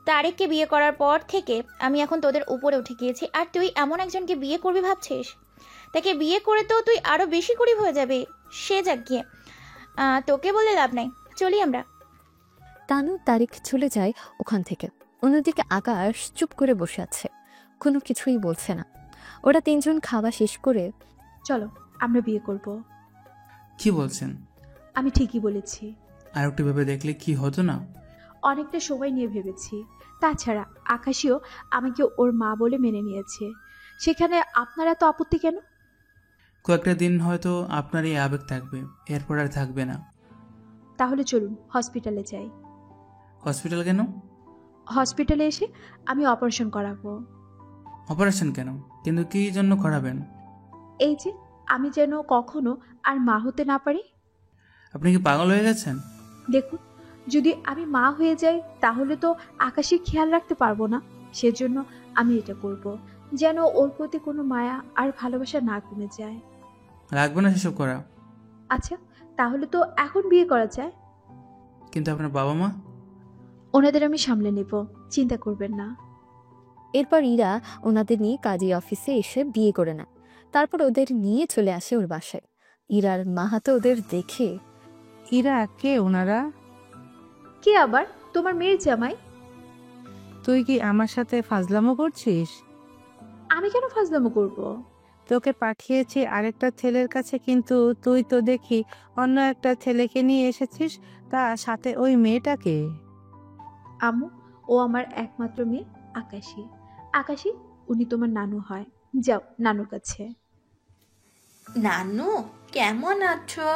তারেককে বিয়ে করার পর থেকে আমি এখন তোদের উপরে উঠে গিয়েছি, আর তুই এমন একজনকে বিয়ে করবি ভাবছিস? তাকে বিয়ে করে তো তুই আরো বেশি গরিব হয়ে যাবে। সে যাক গিয়ে, তোকে বলে লাভ নাই, চলি আমরা। তানু তারিক চলে যায় ওখান থেকে। অন্যদিকে আকাশ চুপ করে বসে আছে, কোনো কিছুই বলছে না। ওরা তিনজন খাওয়া শেষ করে চলো আমরা বিয়ে করব। কি বলছেন? আমি ঠিকই বলেছি। আর একটু ভেবে দেখলে কি হতো না? অনেকটা সময় নিয়ে ভেবেছি। তাছাড়া আকাশীও আমাকে ওর মা বলে মেনে নিয়েছে। সেখানে আপনারা তো আপত্তি কেন? কয়েকটা দিন হয়তো আপনার এই আবেগ থাকবে, এরপর আর থাকবে না। তাহলে চলুন হসপিটালে যাই। হসপিটাল কেন? হসপিটালে এসে আমি অপারেশন করাবো। অপারেশন কেন? কিন্তু কি জন্য করাবেন? এই যে আমি যেন কখনো আর মা হতে না পারি। আপনি কি পাগল হয়ে গেছেন? দেখুন, যদি আমি মা হয়ে যাই তাহলে তো আকাশের খেয়াল রাখতে পারবো না। সেজন্য আমি এটা করব, যেন ওর প্রতি কোনো মায়া আর ভালোবাসা না কমে যায়। লাগবে না সেসব করা। আচ্ছা, তাহলে তো এখন বিয়ে করা যায়। কিন্তু আপনার বাবা মা? ওনাদের আমি সামলে নেব, চিন্তা করবেন না। এরপর ইরা ওনাদের নিয়ে কাজী অফিসে এসে বিয়ে করে নেয়। তারপর ওদের নিয়ে চলে আসে ওর বাসায়। ইরার মাহাতো ওদের দেখে, ইরা কে ওনারা? কে আবার? তোমার মেয়ের জামাই। তুই কি আমার সাথে ফাজলামো করছিস? আমি কেন ফাজলামো করব? তোকে পাঠিয়েছি আরেকটা ছেলের কাছে, কিন্তু তুই তো দেখি অন্য একটা ছেলেকে নিয়ে এসেছিস, তা সাথে ওই মেয়েটাকে। আম্মু, ও আমার একমাত্র মেয়ে আকাশী। আকাশী, উনি তোমার নানু হয়। যাও নানুর কাছে। নানু কেমন আছো?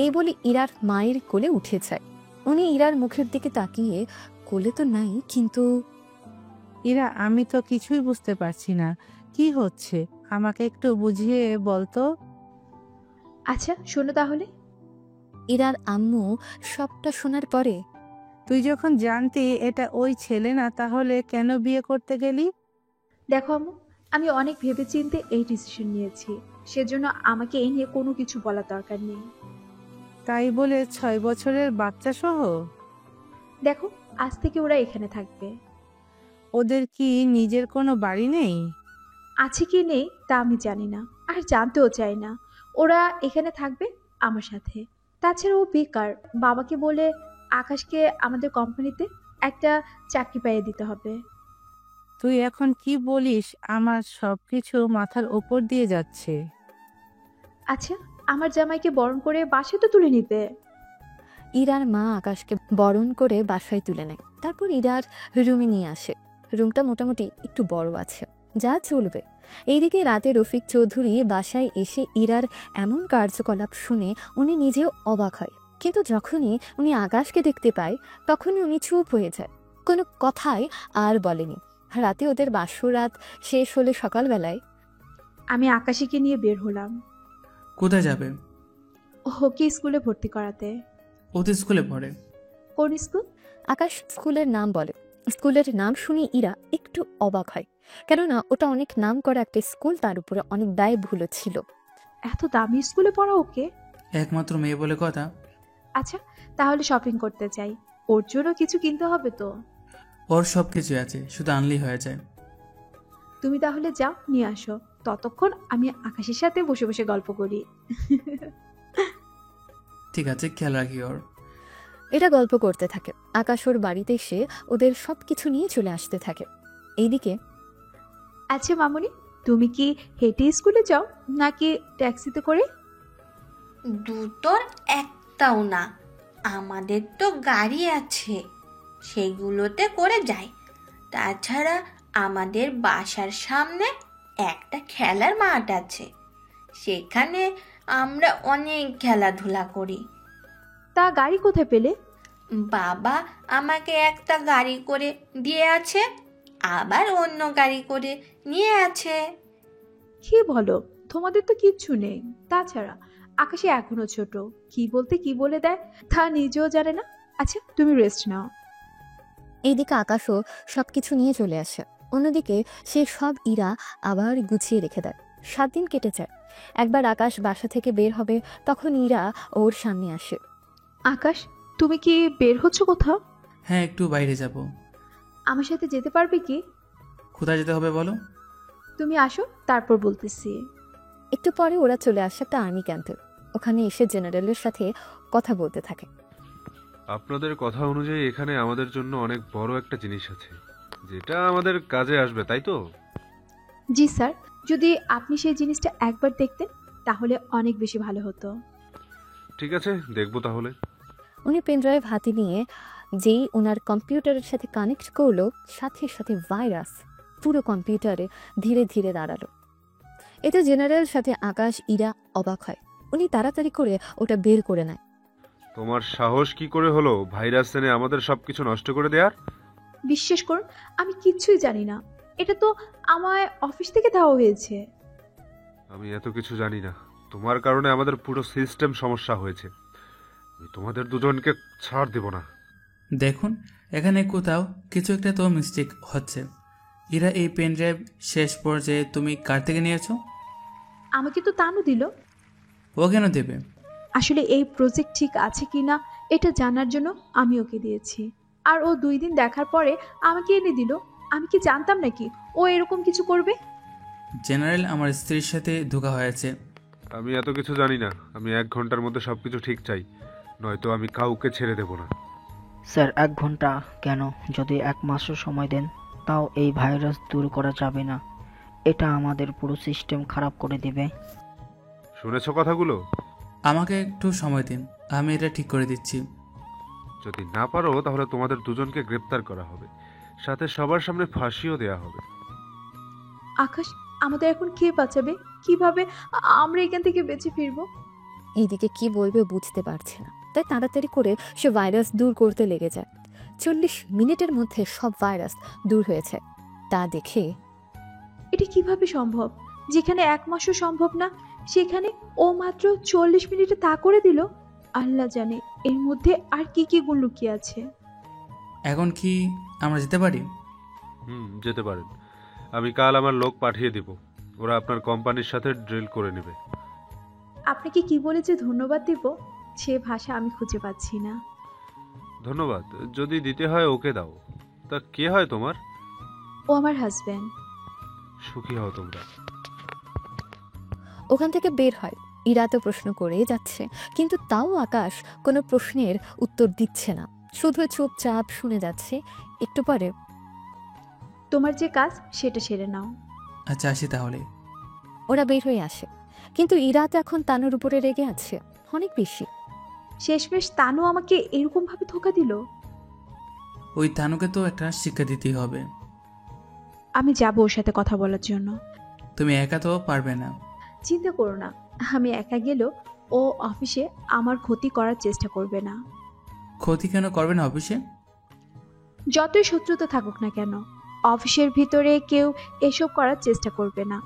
এই বলে ইরার মায়ের কোলে উঠে যায়। উনি ইরার মুখের দিকে তাকিয়ে, কোলে তো নাই কিন্তু। ইরা, আমি তো কিছুই বুঝতে পারছি না, কি হচ্ছে আমাকে একটু বুঝিয়ে বলতো। আচ্ছা শোনো তাহলে। ইরার আম্মু সবটা শোনার পরে, তুই যখন জানতি এটা ওই ছেলে না, তাহলে কেন বিয়ে করতে গেলি? দেখো আম্মু, আমি অনেক ভেবেচিন্তে এই ডিসিশন নিয়েছি। সেজন্য আমাকে এই নিয়ে কোনো কিছু বলার দরকার নেই। তাই বলে 6 বছরের বাচ্চা সহ? দেখো, আজ থেকে ওরা এখানে থাকবে। ওদের কি নিজের কোনো বাড়ি নেই? আছে কি নেই তা আমি জানি না, আর জানতেও চাই না। ওরা এখানে থাকবে আমার সাথে। তাছাড়া ও বেকার। বাবাকে বলে আকাশকে আমাদের কোম্পানিতে একটা চাকরি পাইয়ে দিতে হবে। তুই এখন কি বলিস? আমার সবকিছু মাথার ওপর দিয়ে যাচ্ছে। আচ্ছা, আমার জামাইকে বরণ করে বাসায় তো তুলে নিবে। ইরার মা আকাশকে বরণ করে বাসায় তুলে নেয়। তারপর ইরার রুমে নিয়ে আসে। রুমটা মোটামুটি একটু বড় আছে, যা চলবে। এইদিকে রাতে রফিক চৌধুরী বাসায় এসে ইরার এমন কার্যকলাপ শুনে উনি নিজেও অবাক হয়। কিন্তু যখনই উনি আকাশকে দেখতে পায় তখনই উনি চুপ হয়ে যায়, কোনো কথাই আর বলেনি। রাতে ওদের বাসরাত শেষ হলে সকালবেলায় আমি আকাশীকে নিয়ে বের হলাম কোথায় যাবে? ওকে স্কুলে ভর্তি করাতে। ও তো স্কুলে পড়ে। কোন স্কুল? আকাশ স্কুলের নাম বলে। স্কুলের নাম শুনে ইরা একটু অবাক হয়, কেননা ওটা অনেক নাম করা একটা স্কুল, তার উপরে অনেক ব্যয়বহুল ছিল। এত দামি স্কুলে পড়া ওকে? একমাত্র মেয়ে বলে কথা। আচ্ছা, তাহলে শপিং করতে চাই। ওর জন্য কিছু কিনতে হবে তো। ওর সব কিছু আছে, শুধু আনলেই হয়ে যায়। তুমি তাহলে যাও, নিয়ে আসো। ততক্ষণ আমি আকাশের সাথে বসে বসে গল্প করি। ঠিক আছে, খেয়াল রাখি ওর। এটা গল্প করতে থাকে। আকাশ ওর বাড়িতে এসে ওদের সবকিছু নিয়ে চলে আসতে থাকে। এইদিকে, আচ্ছা মামুনি, তুমি কি হেঁটে স্কুলে যাও নাকি ট্যাক্সিতে করে? দুটোর একটাও না, আমাদের তো গাড়ি আছে, সেগুলোতে করে যাই। তাছাড়া আমাদের বাসার সামনে একটা খেলার মাঠ আছে, সেখানে আমরা অনেক খেলাধুলা করি। তা গাড়ি কোথায় পেলে? বাবা আমাকে একটা গাড়ি করে দিয়ে আছে, আবার অন্য গাড়ি করে নিয়ে আছে। কি বলো, তোমাদের তো কিচ্ছু নেই। তাছাড়া আকাশে এখনো ছোট, কি বলতে কি বলে দেয় তা নিজেও জানে না। আচ্ছা তুমি রেস্ট নাও। এইদিকে আকাশও সবকিছু নিয়ে চলে আসে। অন্যদিকে সে সব ইরা আবার গুছিয়ে রেখে দেয়। 7 দিন কেটে যায়। একবার আকাশ বাসা থেকে বের হবে, তখন ইরা ওর সামনে আসে। আকাশ, তুমি কি বের হচ্ছ কোথাও? হ্যাঁ, একটু বাইরে যাব। আমার সাথে যেতে পারবে কি? কোথায় যেতে হবে বলো? তুমি আসো, তারপর বলতেছি। একটু পরে ওরা চলে আসে একটা আর্মি ক্যাম্পে। ওখানে এসে জেনারেলের সাথে কথা বলতে থাকে। আপনাদের কথা অনুযায়ী এখানে আমাদের জন্য অনেক বড় একটা জিনিস আছে, যেটা আমাদের কাজে আসবে, তাই তো? জি স্যার, যদি আপনি সেই জিনিসটা একবার দেখতেন তাহলে অনেক বেশি ভালো হতো। ঠিক আছে, দেখবো তাহলে। উনি পেনড্রাইভ হাতে নিয়ে যেই ওনার কম্পিউটারের সাথে কানেক্ট করলো, সাথে সাথে ভাইরাস পুরো কম্পিউটারে ধীরে ধীরে দাঁড়ালো। এতে জেনারেল সাথে আকাশ ইরা অবাক হয়। উনি তাড়াতাড়ি করে ওটা বের করে নেয়। তোমার সাহস কি করে হলো ভাইরাস এনে আমাদের সবকিছু নষ্ট করে দেওয়ার? বিশ্বাস করুন, আমি কিচ্ছুই জানি না। এটা তো আমায় অফিস থেকে দেওয়া হয়েছে। আমি এত কিছু জানি না। তোমার কারণে আমাদের পুরো সিস্টেম সমস্যা হয়েছে। আমি তোমাদের দুজনকে ছাড় দেব না। দেখুন, এখানে কোথাও কিছু একটা তো মিস্টেক হচ্ছে। ইরা, এই পেন ড্রাইভ শেষ পর্যায়ে তুমি কার থেকে নিয়েছো? আমাকে তো তানু দিল। ও কেন দেবে? আসলে এই প্রজেক্ট ঠিক আছে কিনা এটা জানার জন্য আমি ওকে দিয়েছি। আর ও 2 দিন দেখার পরে আমাকে এনে দিল। আমি কি জানতাম নাকি ও এরকম কিছু করবে? জেনারেল, আমার স্ত্রীর সাথে ধোঁকা হয়েছে। আমি এত কিছু জানি না। আমি 1 ঘন্টার মধ্যে সবকিছু ঠিক চাই, নয়তো আমি কাউকে ছেড়ে দেব না। স্যার 1 ঘন্টা কেন, যদি 1 মাসও সময় দেন তাও এই ভাইরাস দূর করা যাবে না। এটা আমাদের পুরো সিস্টেম খারাপ করে দিবে। শুনেছো কথাগুলো? আমাকে একটু সময় দিন, আমি এটা ঠিক করে দিচ্ছি। যদি না পারো তাহলে তোমাদের দুজনকে গ্রেপ্তার করা হবে, সাথে সবার সামনে ফাঁসিও দেয়া হবে। আকাশ, আমাদের এখন কে বাঁচাবে? কিভাবে আমরা এখান থেকে বেঁচে ফিরবো? এইদিকে কি বলবে বুঝতে পারছে না, তাই তাড়াতাড়ি করে সে ভাইরাস দূর করতে লেগে যায়। 40 মিনিটের মধ্যে সব ভাইরাস দূর হয়েছে। তা দেখে এটা কিভাবে সম্ভব? যেখানে 1 মাসও সম্ভব না, সেখানে ও মাত্র 40 মিনিটে তা করে দিল। আল্লাহ জানে এর মধ্যে আর কি কি গুণ লুকিয়ে আছে। এখন কি আমরা যেতে পারি? যেতে পারেন। আমি কাল আমার লোক পাঠিয়ে দিব, ওরা আপনার কোম্পানির সাথে ড্রিল করে নেবে। আপনাকে কি বলে যে ধন্যবাদ দিব সে ভাষা আমি খুঁজে পাচ্ছি না। ধন্যবাদ যদি দিতে হয় ওকে দাও। তা কে হয় তোমার? ও আমার হাজব্যান্ড। সুখী হও তোমরা। ওখান থেকে বের হয়। ইরা তো প্রশ্ন করেই যাচ্ছে, কিন্তু তাও আকাশ কোনো প্রশ্নের উত্তর দিচ্ছে না, শুধু চুপচাপ শুনে যাচ্ছে। একটু পরে, তোমার যে কাজ সেটা সেরে নাও। আচ্ছা, আসি তাহলে। ওরা বের হয়ে আসে, কিন্তু ইরা তো এখন তানুর উপরে রেগে আছে অনেক বেশি। শেষমেশ তানু আমাকে এরকম ভাবে ধোকা দিল। ওই তানুকে তো একটা শিক্ষা দিতেই হবে। আমি যাব ওর সাথে কথা বলার জন্য। তুমি একা তো পারবে না। চিন্তা করো না, আমি একা গেলেও ও অফিসে আমার ক্ষতি করার চেষ্টা করবে না। ক্ষতি কেন করবে না অফিসে? যতই শত্রুতা থাকুক না কেন, অফিসের ভিতরে কেউ এসব করার চেষ্টা করবে না।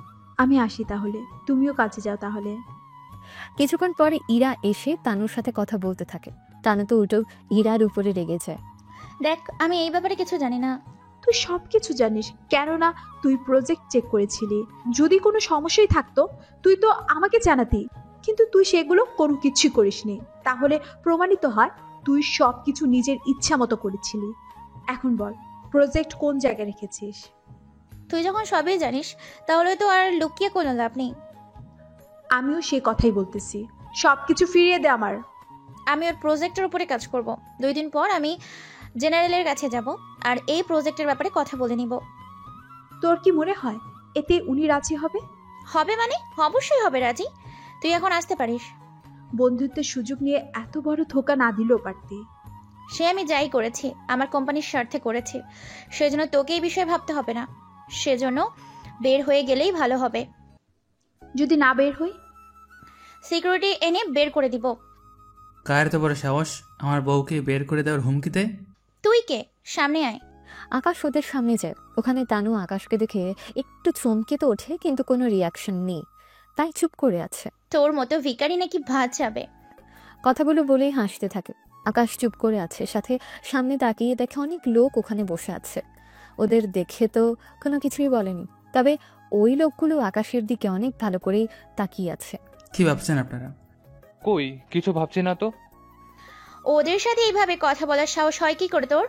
আমি আসি তাহলে, তুমিও কাজে যাও তাহলে। কিছুক্ষণ পরে ইরা এসে তানুর সাথে কথা বলতে থাকে। তানু তো উল্টো ইরার উপরে রেগে যায়। দেখ, আমি এই ব্যাপারে কিছু জানি না। তুই সব কিছু জানিস, কেননা তুই প্রজেক্ট চেক করেছিলি। যদি কোনো সমস্যাই থাকতো তুই তো আমাকে জানাতি, কিন্তু তুই সেগুলো কোনো কিছুই করিসনি। তাহলে প্রমাণিত হয় তুই সব কিছু নিজের ইচ্ছা মতো করেছিলি। এখন বল, প্রজেক্ট কোন জায়গায় রেখেছিস? তুই যখন সবই জানিস তাহলে তো আর লুকিয়ে কোনো লাভ নেই। আমিও সে কথাই বলতেছি, সবকিছু ফিরিয়ে দে আমার। আমি ওর প্রজেক্টের উপরে কাজ করব। 2 দিন পর আমি জেনারেলের কাছে যাব আর এই প্রজেক্টের ব্যাপারে কথা বলে নিব। তোর কি মনে হয় এতে উনি রাজি হবে? হবে মানে? অবশ্যই হবে রাজি। তুই এখন আসতে পারিস। বন্ধুত্বের সুযোগ নিয়ে এত বড় ধোকা না দিলেও পারতি। সে আমি যাই করেছি আমার কোম্পানির স্বার্থে করেছি, সেজন্য তোকে এই বিষয়ে ভাবতে হবে না। সেজন্য বের হয়ে গেলেই ভালো হবে। যদি না বের হই? সিকিউরিটি এনে বের করে দিব। কার এত বড় সাহস আমার বউকে বের করে দেওয়ার হুমকি দেয়? তুই কে? সামনে আয়। আকাশ ওদের সামনে যায়। ও ওখানে তানু আকাশকে দেখে একটু চমকে তো ওঠে, কিন্তু কোনো রিয়াকশন নেই, তাই চুপ করে আছে। তোর মতো ভিখারি নাকি ভাত যাবে। কথাগুলো বলেই হাসতে থাকে। আকাশ চুপ করে আছে, সাথে সামনে তাকিয়ে দেখে অনেক লোক ওখানে বসে আছে। ওদের দেখে তো কোনো কিছুই বলেনি, তবে ওই লোকগুলো আকাশের দিকে অনেক ভালো করেই তাকিয়ে আছে। কি ভাবছেন আপনারা? কই কিছু ভাবছি না তো। ওদের সাথে এইভাবে কথা বলার সাহস হয় কি করে তোর?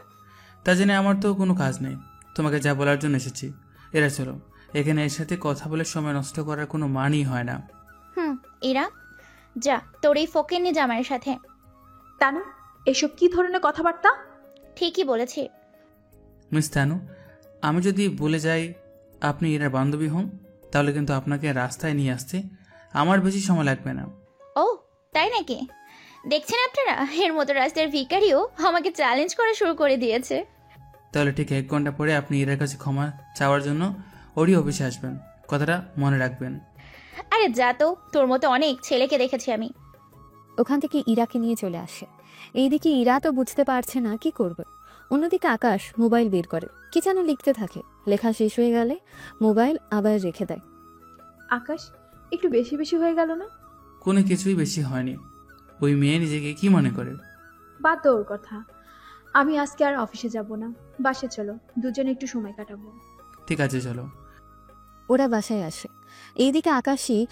তা জেনে আমার তো কোনো কাজ নেই, তোমাকে যা বলার জন্য এসেছি। এরা চলো, এখানে এর সাথে কথা বলে সময় নষ্ট করার কোনো মানই হয় না। এরা যা তোর এই ফকিন্নি জামাইয়ের সাথে। তানু, এসব কি ধরনের কথাবার্তা? ঠিকই বলেছি। মিস তানু, আমি যদি বলে যাই আপনি এরার বান্ধবী হন, তাহলে কিন্তু আপনাকে রাস্তায় নিয়ে আসতে আমার বেশি সময় লাগবে না। ও তাই নাকি? দেখছেন আপনারা, এর মতো রাস্তার ভিখারিও আমাকে চ্যালেঞ্জ করা শুরু করে দিয়েছে। তাহলে ঠিক 1 ঘন্টা পরে আপনি এরার কাছে ক্ষমা চাওয়ার জন্য ওরই অফিসে আসবেন, কথাটা মনে রাখবেন। আরে যা তো, তোর মতো অনেক ছেলেকে দেখেছি আমি। ওখান থেকে ইরাকে নিয়ে চলে আসে। এইদিকে ইরা তো বুঝতে পারছে না কি করবে। অন্যদিকে আকাশ মোবাইল বের করে, কি যেন লিখতে থাকে। লেখা শেষ হয়ে গেলে মোবাইল আবার রেখে দেয়। আকাশ, একটু বেশি বেশি হয়ে গেল না? কোনো কিছুই বেশি হয়নি। ওই মেয়ে নিজেকে কি মনে করে? বাদ দাও ওর কথা। আমি আজকে আর অফিসে যাব না, বাসে চলো, দুজনে একটু সময় কাটাবো। ঠিক আছে চলো। ওরা বাসায় আসে। এইদিকে আকাশই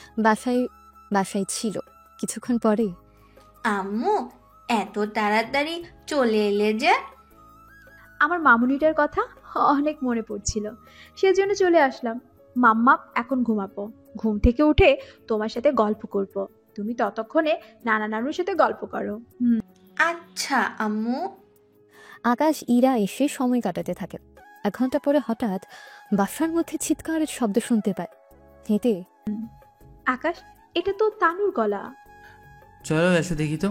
বাসায় ছিল। কিছুক্ষণ পরে, আম্মু এত তাড়াতাড়ি চলে এলে যে? আমার মামুনিটার কথা অনেক মনে পড়ছিল, সেজন্য চলে আসলাম। মাম্মা এখন ঘুমাবো, ঘুম থেকে উঠে তোমার সাথে গল্প করব। তুমি ততক্ষণে নানা নানুর সাথে গল্প করো। আচ্ছা আম্মু। আকাশ ইরা এসে সময় কাটাতে থাকে। 1 ঘন্টা পরে হঠাৎ বাসার মধ্যে চিৎকারের শব্দ শুনতে পায়। হেঁটে, আকাশ, এটা তো তানুর গলা। চলো এসো দেখি তো।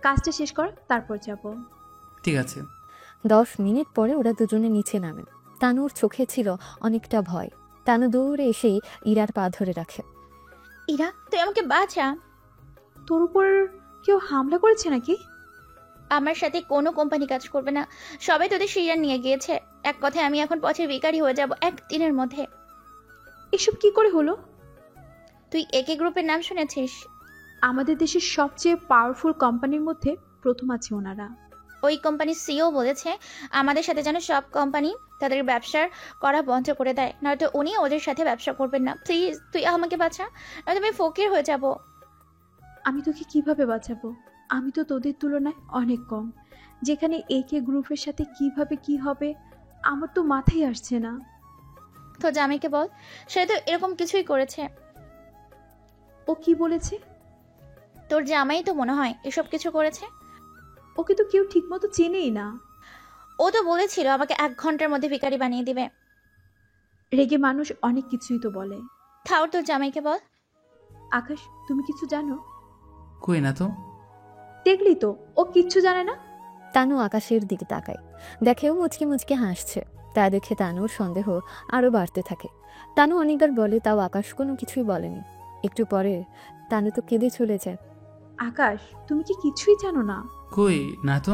কাজটা শেষ কর, তারপর যাব। ঠিক আছে। 10 মিনিট পরে ওরা দুজনে নিচে নামে। তানুর চোখে ছিল অনেকটা ভয়। তানু দৌড়ে এসেই ইরার পা ধরে রাখে। ইরা, তুই আমাকে বাঁচা। তোর উপর কেউ হামলা করেছে নাকি? আমার সাথে কোনো কোম্পানি কাজ করবে না, সবাই তোদের সিরিয়াল নিয়ে গিয়েছে। এক কথায় আমি এখন পথের ভিখারি হয়ে যাব 1 দিনের মধ্যে। এসব কি করে হলো? তুই একে গ্রুপের নাম শুনেছিস? আমাদের দেশের সবচেয়ে পাওয়ারফুল কোম্পানির মধ্যে প্রথম আছে ওনারা। ওই কোম্পানির সিও বলেছে আমাদের সাথে যেন সব কোম্পানি তাদের ব্যবসার করা বন্ধ করে দেয়, নয়তো উনি ওদের সাথে ব্যবসা করবেন না। প্লিজ তুই আমাকে বাঁচা, নয়তো আমি ফকির হয়ে যাব। আমি তোকে কিভাবে বাঁচাবো? আমি তো তোদের তুলনায় অনেক কম। যেখানে একে গ্রুপের সাথে কিভাবে কি হবে আমার তো মাথায় আসছে না। তো জামাইকে বল, সে তো এরকম কিছুই করেছে। ও কি বলেছে? তোর জামাই তো মনে হয় এসব কিছু করেছে। ওকে তো কেউ ঠিকমতো চেনেই না। ও তো বলেছিল আমাকে 1 ঘন্টার মধ্যে ভিখারি বানিয়ে দিবে। রেগে মানুষ অনেক কিছুই তো বলে। থাও, তোর জামাইকে বল। আকাশ, তুমি কিছু জানো? কই না তো। দেখলি তো, ও কিচ্ছু জানে না। তানু আকাশের দিকে তাকায়, দেখেও মুচকি মুচকি হাসছে। তা দেখে তানুর সন্দেহ আরো বাড়তে থাকে। তানু অনেকবার বলে, তাও আকাশ কোনো কিছুই বলেনি। একটু পরে তানু তো কেঁদে চলে যায়। আকাশ, তুমি কি কিছুই জানো না? কই না তো।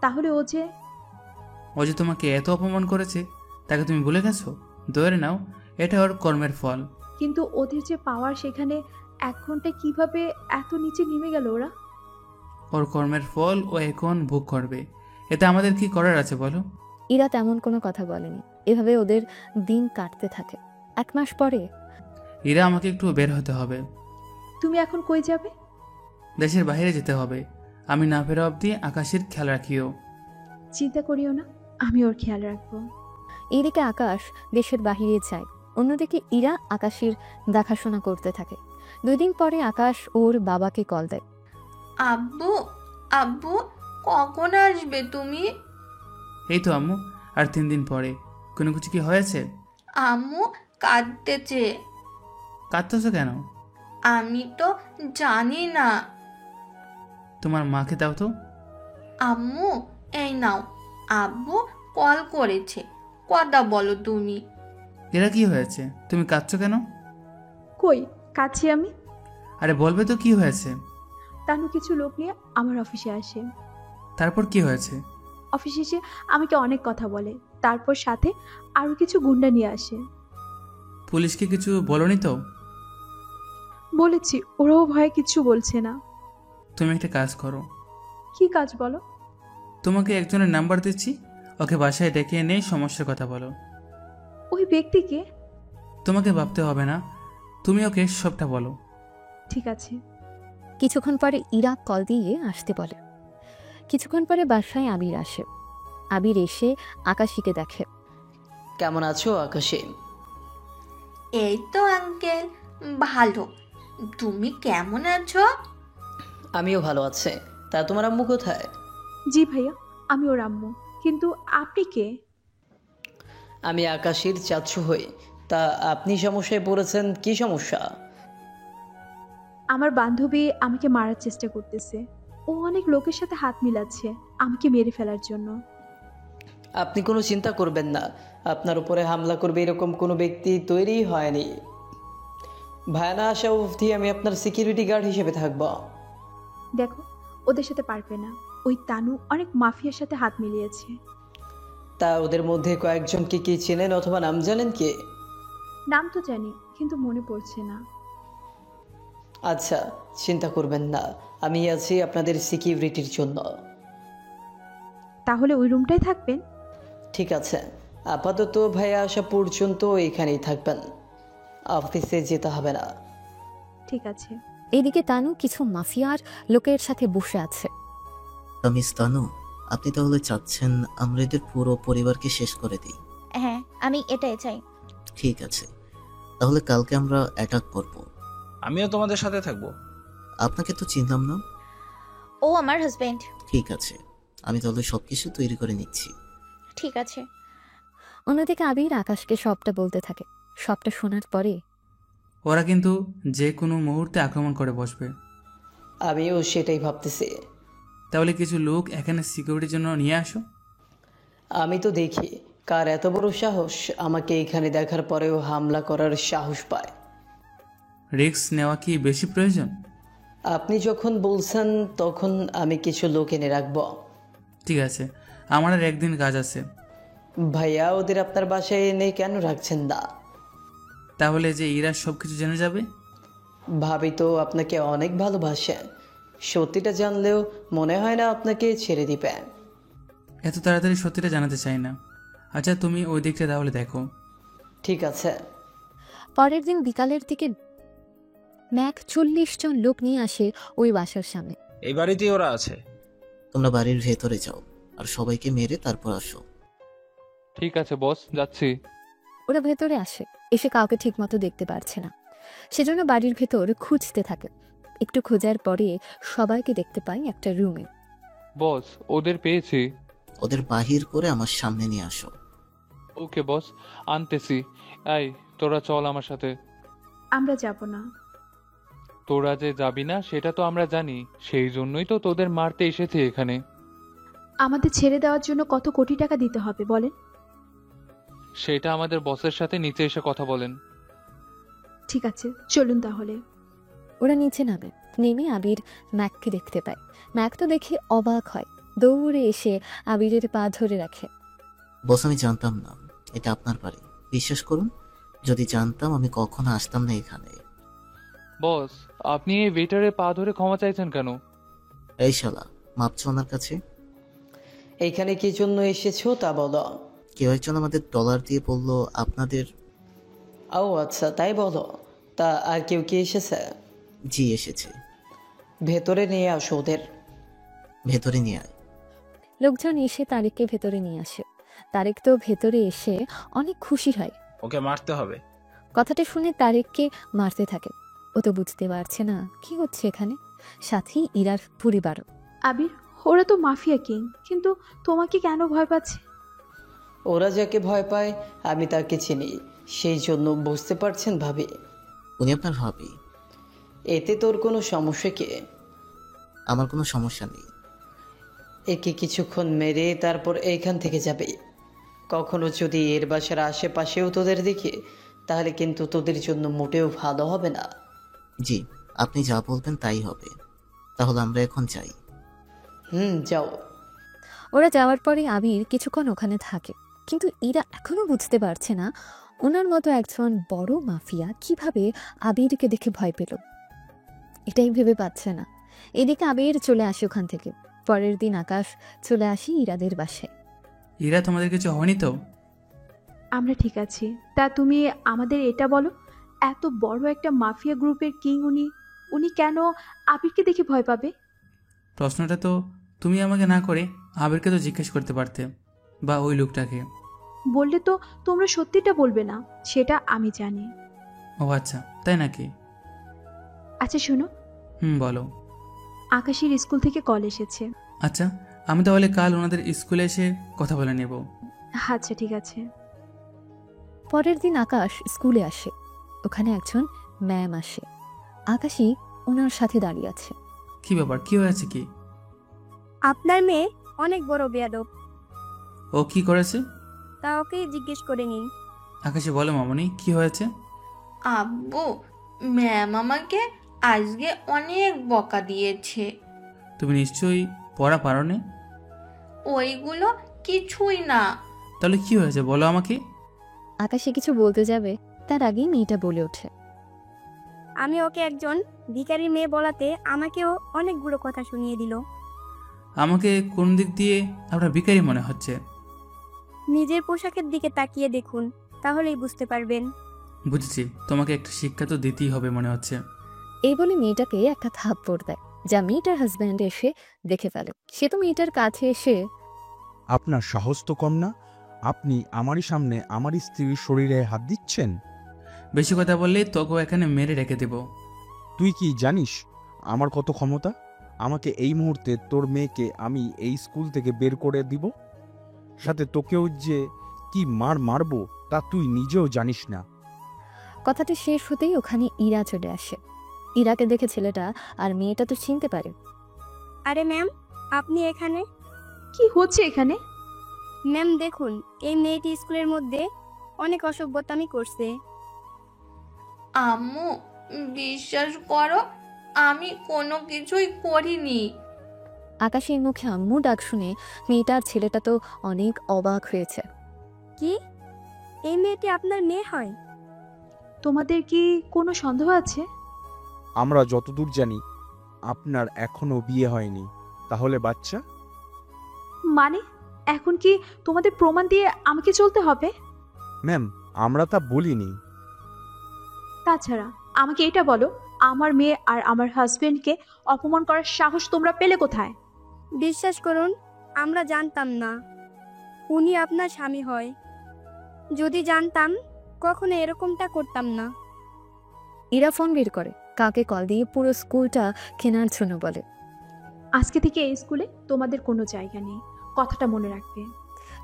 তাহলে ও যে তোমাকে এত অপমান করেছে তাকে তুমি ভুলে গেছো? ধরে নাও এটা ওর কর্মের ফল। কিন্তু ওদের যে পাওয়ার, সেখানে 1 ঘন্টায় কিভাবে এত নিচে নেমে গেল ওরা? ওর কর্মের ফল ও এখন ভোগ করবে, এতে আমাদের কি করার আছে বলো? ইরা তেমন কোনো কথা বলেনি। এভাবে ওদের দিন কাটতে থাকে। 1 মাস পরে, ইরা আমাকে একটু বের হতে হবে। তুমি এখন কই যাবে? দেশের বাইরে যেতে হবে। আমি না ফেরা অবধি আকাশের খেয়াল রাখিও। চিন্তা করিও না, আমি ওর খেয়াল রাখবো। এদিকে আকাশ দেশের বাহিরে যায়, অন্যদিকে ইরা আকাশের দেখাশোনা করতে থাকে। 2 দিন পরে আকাশ ওর বাবাকে কল দেয়। আব্বু, আব্বু কখন আসবে তুমি? এই তো আম্মু, আর 3 দিন পরে। কোনো কিছু কি হয়েছে? আম্মু কাঁদতেছে। কাঁদতেছো কেন? আমি তো জানি না। তোমার মাকে দাও তো। আম্মু এই নাও, আব্বু কল করেছে, কথা বলো তুমি। এরা কি হয়েছে? তুমি কাঁদছো কেন? কই কাছি আমি? আরে বলবে তো কি হয়েছে। তানু কিছু লোক নিয়ে আমার অফিসে আসে। তারপর কি হয়েছে? অফিসে এসে আমাকে অনেক কথা বলে, তারপর সাথে আরো কিছু গুন্ডা নিয়ে আসে। পুলিশকে কিছু বলনি তো? বলেছি, ওরাও ভয়ে কিচ্ছু বলছে না। তুমি একটা কাজ করো। কি কাজ বলো? তোমাকে একজনের নাম্বার দিচ্ছি, ওকে বাসায় ডেকে এনে সমস্যার কথা বলো। ওই ব্যক্তিকে? তোমাকে ভাবতে হবে না, তুমি ওকে সবটা বলো। ঠিক আছে। কিছুক্ষণ পরে ইরা কল দিয়ে আসতে বলে। কিছুক্ষণ পরে বাসায় আবির আসে। আবির এসে আকাশীকে দেখে। কেমন আছো আকাশে? এই তো আঙ্কেল, ভালো। তুমি কেমন আছো? আমিও ভালো আছি। তা তোমার আম্মু কোথায়? জি ভাইয়া, আমি ওর আম্মু। কিন্তু আপনি কে? আমি আকাশের চাচু হই। তা আপনি সমস্যায় পড়েছেন, কি সমস্যা? আমার বান্ধবী আমাকে মারার চেষ্টা করতেছে। ও অনেক লোকের সাথে হাত মিলাচ্ছে আমাকে মেরে ফেলার জন্য। আপনি কোনো চিন্তা করবেন না, আপনার উপরে হামলা করবে এরকম কোনো ব্যক্তি তৈরি হয়নি। ভায়ানা আসা অবধি আমি আপনার সিকিউরিটি গার্ড হিসেবে থাকব। দেখো, ওদের সাথে পারবে না। ওই তানু অনেক মাফিয়ার সাথে হাত মিলিয়েছে। তা ওদের মধ্যে কয়েকজনকে কি চেনেন অথবা নাম জানেন কি? নাম তো জানি, কিন্তু মনে পড়ছে না। আচ্ছা, চিন্তা করবেন না, আমি আছি আপনাদের সিকিউরিটির জন্য। তাহলে ওই রুমটাই থাকবেন? ঠিক আছে, আপাতত ভাইয়া আসা পর্যন্ত এখানেই থাকবেন, অফিসে যেতে হবে না। ঠিক আছে। এদিকে তানু কিছু মাফিয়ার লোকের সাথে বসে আছে। মিস তানু, আপনি তাহলে চাচ্ছেন আমরা এদের পুরো পরিবারকে শেষ করে দিই? হ্যাঁ, আমি এটাই চাই। ঠিক আছে, তাহলে কালকে আমরা অ্যাটাক করব। আমিও তোমাদের সাথে থাকবো। আপনাকে তো চিনলাম না। ও আমার হাজবেন্ড। ঠিক আছে, আমি তাহলে সবকিছু তৈরি করে নিচ্ছি। ঠিক আছে। অন্যদিকে আবির আকাশকে সবটা বলতে থাকে। সবটা শোনার পরে ওরা কিন্তু যে কোনো মুহূর্তে আক্রমণ করে বসবে। আমিও সেটাই ভাবতেছি। তাহলে কিছু লোক এখানে সিকিউরিটির জন্য নিয়ে আসো। আমি তো দেখি কার এত বড় সাহস আমাকে এখানে দেখার পরেও হামলা করার সাহস পায়। রিস্ক নেওয়া কি বেশি প্রয়োজন? আপনি যখন বলছেন তখন আমি কিছু লোক এনে রাখবো। ঠিক আছে, আমার আর একদিন কাজ আছে। ভাইয়া ওদের আপনার বাসায় এনে কেন রাখছেন না? তাহলে যে ইরা সব কিছু জেনে যাবে। ভাবি তো আপনাকে অনেক ভালোবাসে, সত্যিটা জানলেও মনে হয় না আপনাকে ছেড়ে দিবেন। এত তাড়াতাড়ি সত্যিটা জানাতে চাই না। আচ্ছা, তুমি ওই দিকটা তাহলে দেখো। ঠিক আছে। পরের দিন বিকালের দিকে ম্যাক 40 জন লোক নিয়ে আসে ওই বাসার সামনে। এই বাড়িতেই ওরা আছে। তোমরা বাড়ির ভেতরে যাও আর সবাইকে মেরে তারপর আসো। ঠিক আছে বস, যাচ্ছি। ওরা ভেতরে আসে, এসে কাউকে ঠিকমতো দেখতে পারছে না, সেজন্য বাড়ির ভেতর খুঁজতে থাকে। একটু খোঁজার পরে সবাইকে দেখতে পাই একটা রুমে। বস, ওদের পেয়েছি। ওদের বাহির করে আমার সামনে নিয়ে আসো। ওকে বস, আনতেছি। এই, তোরা চল আমার সাথে। আমরা যাব না। তোরা যে যাবি না সেটা তো আমরা জানি, সেই জন্যই তো তোদের মারতে এসেছি এখানে। আমাদের ছেড়ে দেওয়ার জন্য কত কোটি টাকা দিতে হবে বলেন? সেটা আমাদের বসের সাথে নিচে এসে কথা বলেন। ঠিক আছে, চলুন তাহলে। ওরা নিচে নামে। নেমে আবির ম্যাককে দেখতে পায়। ম্যাক তো দেখে অবাক হয়, দৌড়ে এসে আবিরের পা ধরে রাখে। বস, আমি জানতাম না এটা আপনার বাড়ি। বিশ্বাস করুন, যদি জানতাম আমি কখনো আসতাম না এখানে। বস, আপনি এই ওয়েটারের পা ধরে ক্ষমা চাইছেন কেন? এই শালা, মাপছো ওনার কাছে? এইখানে কি জন্য এসেছো তা বলো। কেউ একজন আমাদের ডলার দিয়ে বলল আপনাদের। ও আচ্ছা, তাই বলো। তা আর কেউ কি এসেছে? জি, এসেছে। ভেতরে নিয়ে আসো ওদের। ভেতরে নিয়ে আয়। লোকজন এসে তারেককে ভেতরে নিয়ে আসে। তারেক তো ভেতরে এসে অনেক খুশি হয়। ওকে মারতে হবে। কথাটা শুনে তারেককে মারতে থাকে। ও তো বুঝতে পারছে না কি হচ্ছে এখানে। সাথেই ইরার পরিবারও। আবির, ওরা তো মাফিয়া কিং, কিন্তু তোমাকে কেন ভয় পাচ্ছে? ওরা যাকে ভয় পায় আমি তাকে চিনি, সেই জন্য বুঝতে পারছেন ভাবি। উনি আপনার ভাবি? এতে তোর কোনো সমস্যা কি? আমার কোনো সমস্যা নেই। একে কিছুক্ষণ মেরে তারপর এইখান থেকে যাবে। কখনো যদি এর বাসার আশেপাশেও তোদের দেখি তাহলে কিন্তু তোদের জন্য মোটেও ভালো হবে না। জি, আপনি যা বলবেন তাই হবে। তাহলে আমরা এখন যাই। যাও। ওরা যাওয়ার পরে আবির কিছুক্ষণ ওখানে থাকে। কিন্তু ইরা এখনো বুঝতে পারছে না ওনার মতো একজন বড় মাফিয়া কিভাবে আবিরকে দেখে ভয় পেল। এটাই ভেবে পাচ্ছে না। এদিকে আবির চলে আসে ওখান থেকে। পরের দিন আকাশ চলে আসি ইরাদের বাসায়। ইরা, তোমাদের কিছু হয়নি তো? আমরা ঠিক আছি। তা তুমি আমাদের এটা বলো, এত বড় একটা মাফিয়া গ্রুপের কিং উনি কেন আবিরকে দেখে ভয় পাবে? প্রশ্নটা তো তুমি আমাকে না করে আবিরকে তো জিজ্ঞেস করতে পারতে, বা ওই লোকটাকে। বললে তো তোমরা সত্যিটা বলবে না, সেটা আমি জানি। ও আচ্ছা, তাই নাকি? আচ্ছা শোনো, বলো। আকাশের স্কুল থেকে কল এসেছে। আচ্ছা, আমি তাহলে কাল ওনাদের স্কুলে এসে কথা বলে নেব। আচ্ছা ঠিক আছে। পরের দিন আকাশ স্কুলে আসে। ওখানে একজন ম্যাম আসে। আকাশই ওনার সাথে দাঁড়িয়ে আছে। কি ব্যাপার, কি হয়েছে কি? আপনার মেয়ে অনেক বড় বেয়াদব। ও কি করেছে? তা ওকেই জিজ্ঞেস করে নিন। আকাশে বলো মামনি, কি হয়েছে? আব্বু, ম্যাম আমাকে আজকে অনেক বকা দিয়েছে। তুমি নিশ্চয়ই পড়া পারোনি। ওইগুলো কিছুই না। তাহলে কি হয়েছে বলো আমাকে। আকাশে কিছু বলতে যাবে তার আগেই মেয়েটা বলে ওঠে, আমি ওকে একজন ভিখারির মেয়ে বলাতে আমাকেও অনেকগুলো কথা শুনিয়ে দিল। আমাকে কোন দিক দিয়ে আপনার ভিখারি মনে হচ্ছে? নিজের পোশাকের দিকে তাকিয়ে দেখুন, তাহলেই বুঝতে পারবেন। বুঝেছি, তোমাকে একটা শিক্ষা তো দিতেই হবে মনে হচ্ছে। এই বলে মেয়েটাকে একটা থাপ্পড় দেয়, যা মেয়েটার হাজব্যান্ড এসে দেখে ফেলে। সে তো মেয়েটার কাছে এসে, আপনার সাহস তো কম না, আপনি আমারই সামনে আমার স্ত্রীর শরীরে হাত দিচ্ছেন। বেশি কথা বললে তোকে এখানে মেরে রেখে দেব। তুই কি জানিস আমার কত ক্ষমতা? আমাকে এই মুহূর্তে তোর মেয়েকে আমি এই স্কুল থেকে বের করে দিব, সাথে তোকেও যে কি মারবো তা তুই নিজেও জানিস না। কথাটা শেষ হতেই ওখানে ইরা চলে আসে। ইরাকে দেখে ছেলেটা আর মেয়েটা তো চিনতে পারে। আরে ম্যাম, আপনি এখানে? কি হচ্ছে এখানে? ম্যাম দেখুন, এই মেয়েটি স্কুলের মধ্যে অনেক অসভ্যতামি করছে। আম্মু, বিশ্বাস করো, আমি কোনো কিছুই করিনি। আকাশের মুখে আম্মু ডাক শুনে মেয়েটার ছেলেটা তো অনেক অবাক হয়েছে। কি, এই মেয়েটি আপনার মেয়ে হয়? তোমাদের কি কোনো সন্দেহ আছে? আমরা যতদূর জানি আপনার এখনো বিয়ে হয়নি, তাহলে বাচ্চা? মানে এখন কি তোমাদের প্রমাণ দিয়ে আমাকে চলতে হবে? ম্যাম, আমরা তা বলিনি। তাছাড়া আমাকে এটা বলো, আমার মেয়ে আর আমার হাজবেন্ডকে অপমান করার সাহস তোমরা পেলে কোথায়? বিশ্বাস করুন, আমরা জানতাম না উনি আপনার স্বামী হয়। যদি জানতাম কখনো এরকমটা করতাম না। ইরা ফোন বের করে, কাকে কল দিয়ে পুরো স্কুলটা কেনার জন্য বলে, আজকে থেকে এই স্কুলে তোমাদের কোনো জায়গা নেই, কথাটা মনে রাখবে।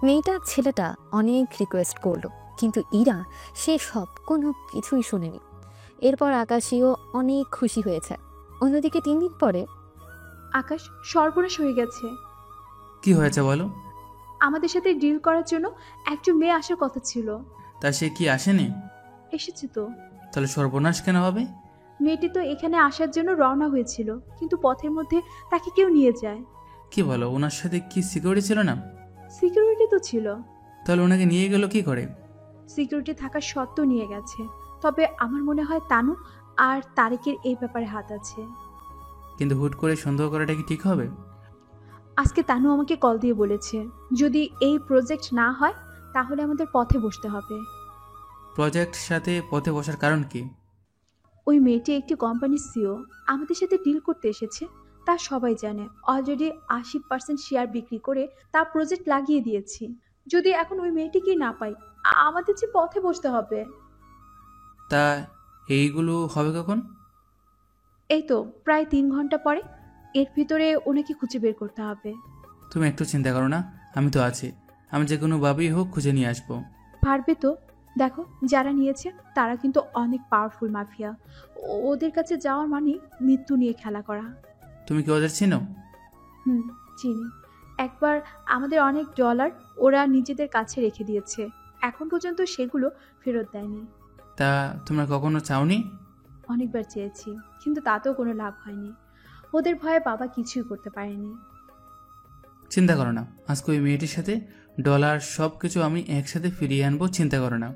মেয়েটার ছেলেটা অনেক রিকোয়েস্ট করলো, কিন্তু ইরা সে সব কোনো কিছুই শুনেনি। এরপর আকাশীও অনেক খুশি হয়েছে। অন্যদিকে 3 দিন পরে আকাশ সর্বনাশ হয়ে গেছে। কি হয়েছে বলো। আমাদের সাথে ডিল করার জন্য একজন মেয়ে আসার কথা ছিল। তা সে কি আসেনি? এসেছে তো। তাহলে সর্বনাশ কেন হবে? মেয়েটি তো এখানে আসার জন্য রওনা হয়েছিল, কিন্তু পথের মধ্যে তাকে কেউ নিয়ে যায়। কি বলো, ওনার সাথে কি সিকিউরিটি ছিল না? সিকিউরিটি তো ছিল। তাহলে ওনাকে নিয়ে গেল কি করে? সিকিউরিটি থাকা সত্ত্বেও নিয়ে গেছে। তবে আমার মনে হয় তানু আর তারেকের এই ব্যাপারে হাত আছে। কিন্তু হুট করে সন্দেহ করাটা কি ঠিক হবে? আজকে তানু আমাকে কল দিয়ে বলেছে, যদি এই প্রজেক্ট না হয় তাহলে আমাদের পথে বসতে হবে। প্রজেক্ট সাথে পথে বসার কারণ কি? ওই মেয়েটি একটি কোম্পানির সিও, আমাদের সাথে ডিল করতে এসেছে। তা সবাই জানে। অলরেডি 80% শেয়ার বিক্রি করে তার প্রজেক্ট লাগিয়ে দিয়েছি। যদি এখন ওই মেয়েটিকেই না পাই, আমাদের যে পথে বসতে হবে। তা এইগুলো হবে কখন? এই তো প্রায় 3 ঘন্টা পরে। এর ভিতরে ওনাকে খুঁজে বের করতে হবে। তুমি একটু চিন্তা করো না, আমি তো আছি। আমি যে কোনোভাবেই হোক খুঁজে নিয়ে আসবো। পারবে তো? দেখো, যারা নিয়েছে তারা কিন্তু অনেক পাওয়ারফুল মাফিয়া। ওদের কাছে যাওয়ার মানে মৃত্যু নিয়ে খেলা করা। তুমি কি ওদের চিনো? চিনি। একবার আমাদের অনেক ডলার ওরা নিজেদের কাছে রেখে দিয়েছে, এখন পর্যন্ত সেগুলো ফেরত দেয়নি। তা তোমরা কখনো চাওনি? অনেকবার চেয়েছি, কিন্তু তাতেও কোনো লাভ হয়নি। ওদের ভয়ে বাবা কিছুই করতে পারেনি। চিন্তা করো না, আজকে ওই মেয়েটির সাথে ডলার সব কিছু আমি একসাথে ফিরিয়ে আনবো, চিন্তা করো না।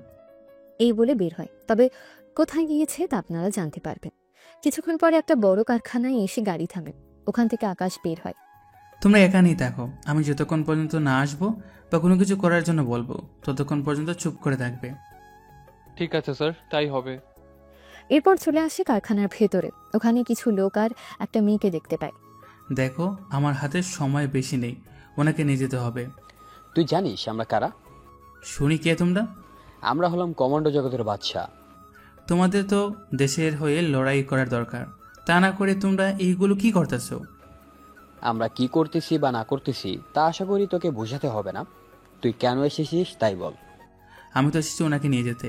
এই বলে বের হয়। তবে কোথায় গিয়েছে তা আপনারা জানতে পারবেন। কিছুক্ষণ পরে একটা বড় কারখানায় এসে গাড়ি থামে। ওখান থেকে আকাশ বের হয়। তোমরা এখানেই থাকো, আমি যতক্ষণ পর্যন্ত না আসবো বা কোনো কিছু করার জন্য বলবো ততক্ষণ পর্যন্ত চুপ করে থাকবে। ঠিক আছে স্যার, তাই হবে। এরপর চলে আসে কারখানার ভেতরে। ওখানে কিছু লোক আর একটা মেয়েকে দেখতে পায়। দেখো, আমার হাতে সময় বেশি নেই, ওনাকে নিয়ে যেতে হবে। তুই জানিস আমরা কারা? শুনি, কে তোমরা? আমরা হলাম কমান্ডো জগতের বাদশা। তোমাদের তো দেশের হয়ে লড়াই করার দরকার, তা না করে তোমরা এইগুলো কি করতেছো? আমরা কি করতেছি বা না করতেছি তা আশা করি তোকে বোঝাতে হবে না। তুই কেন এসেছিস তাই বল। আমি তো এসেছি ওনাকে নিয়ে যেতে।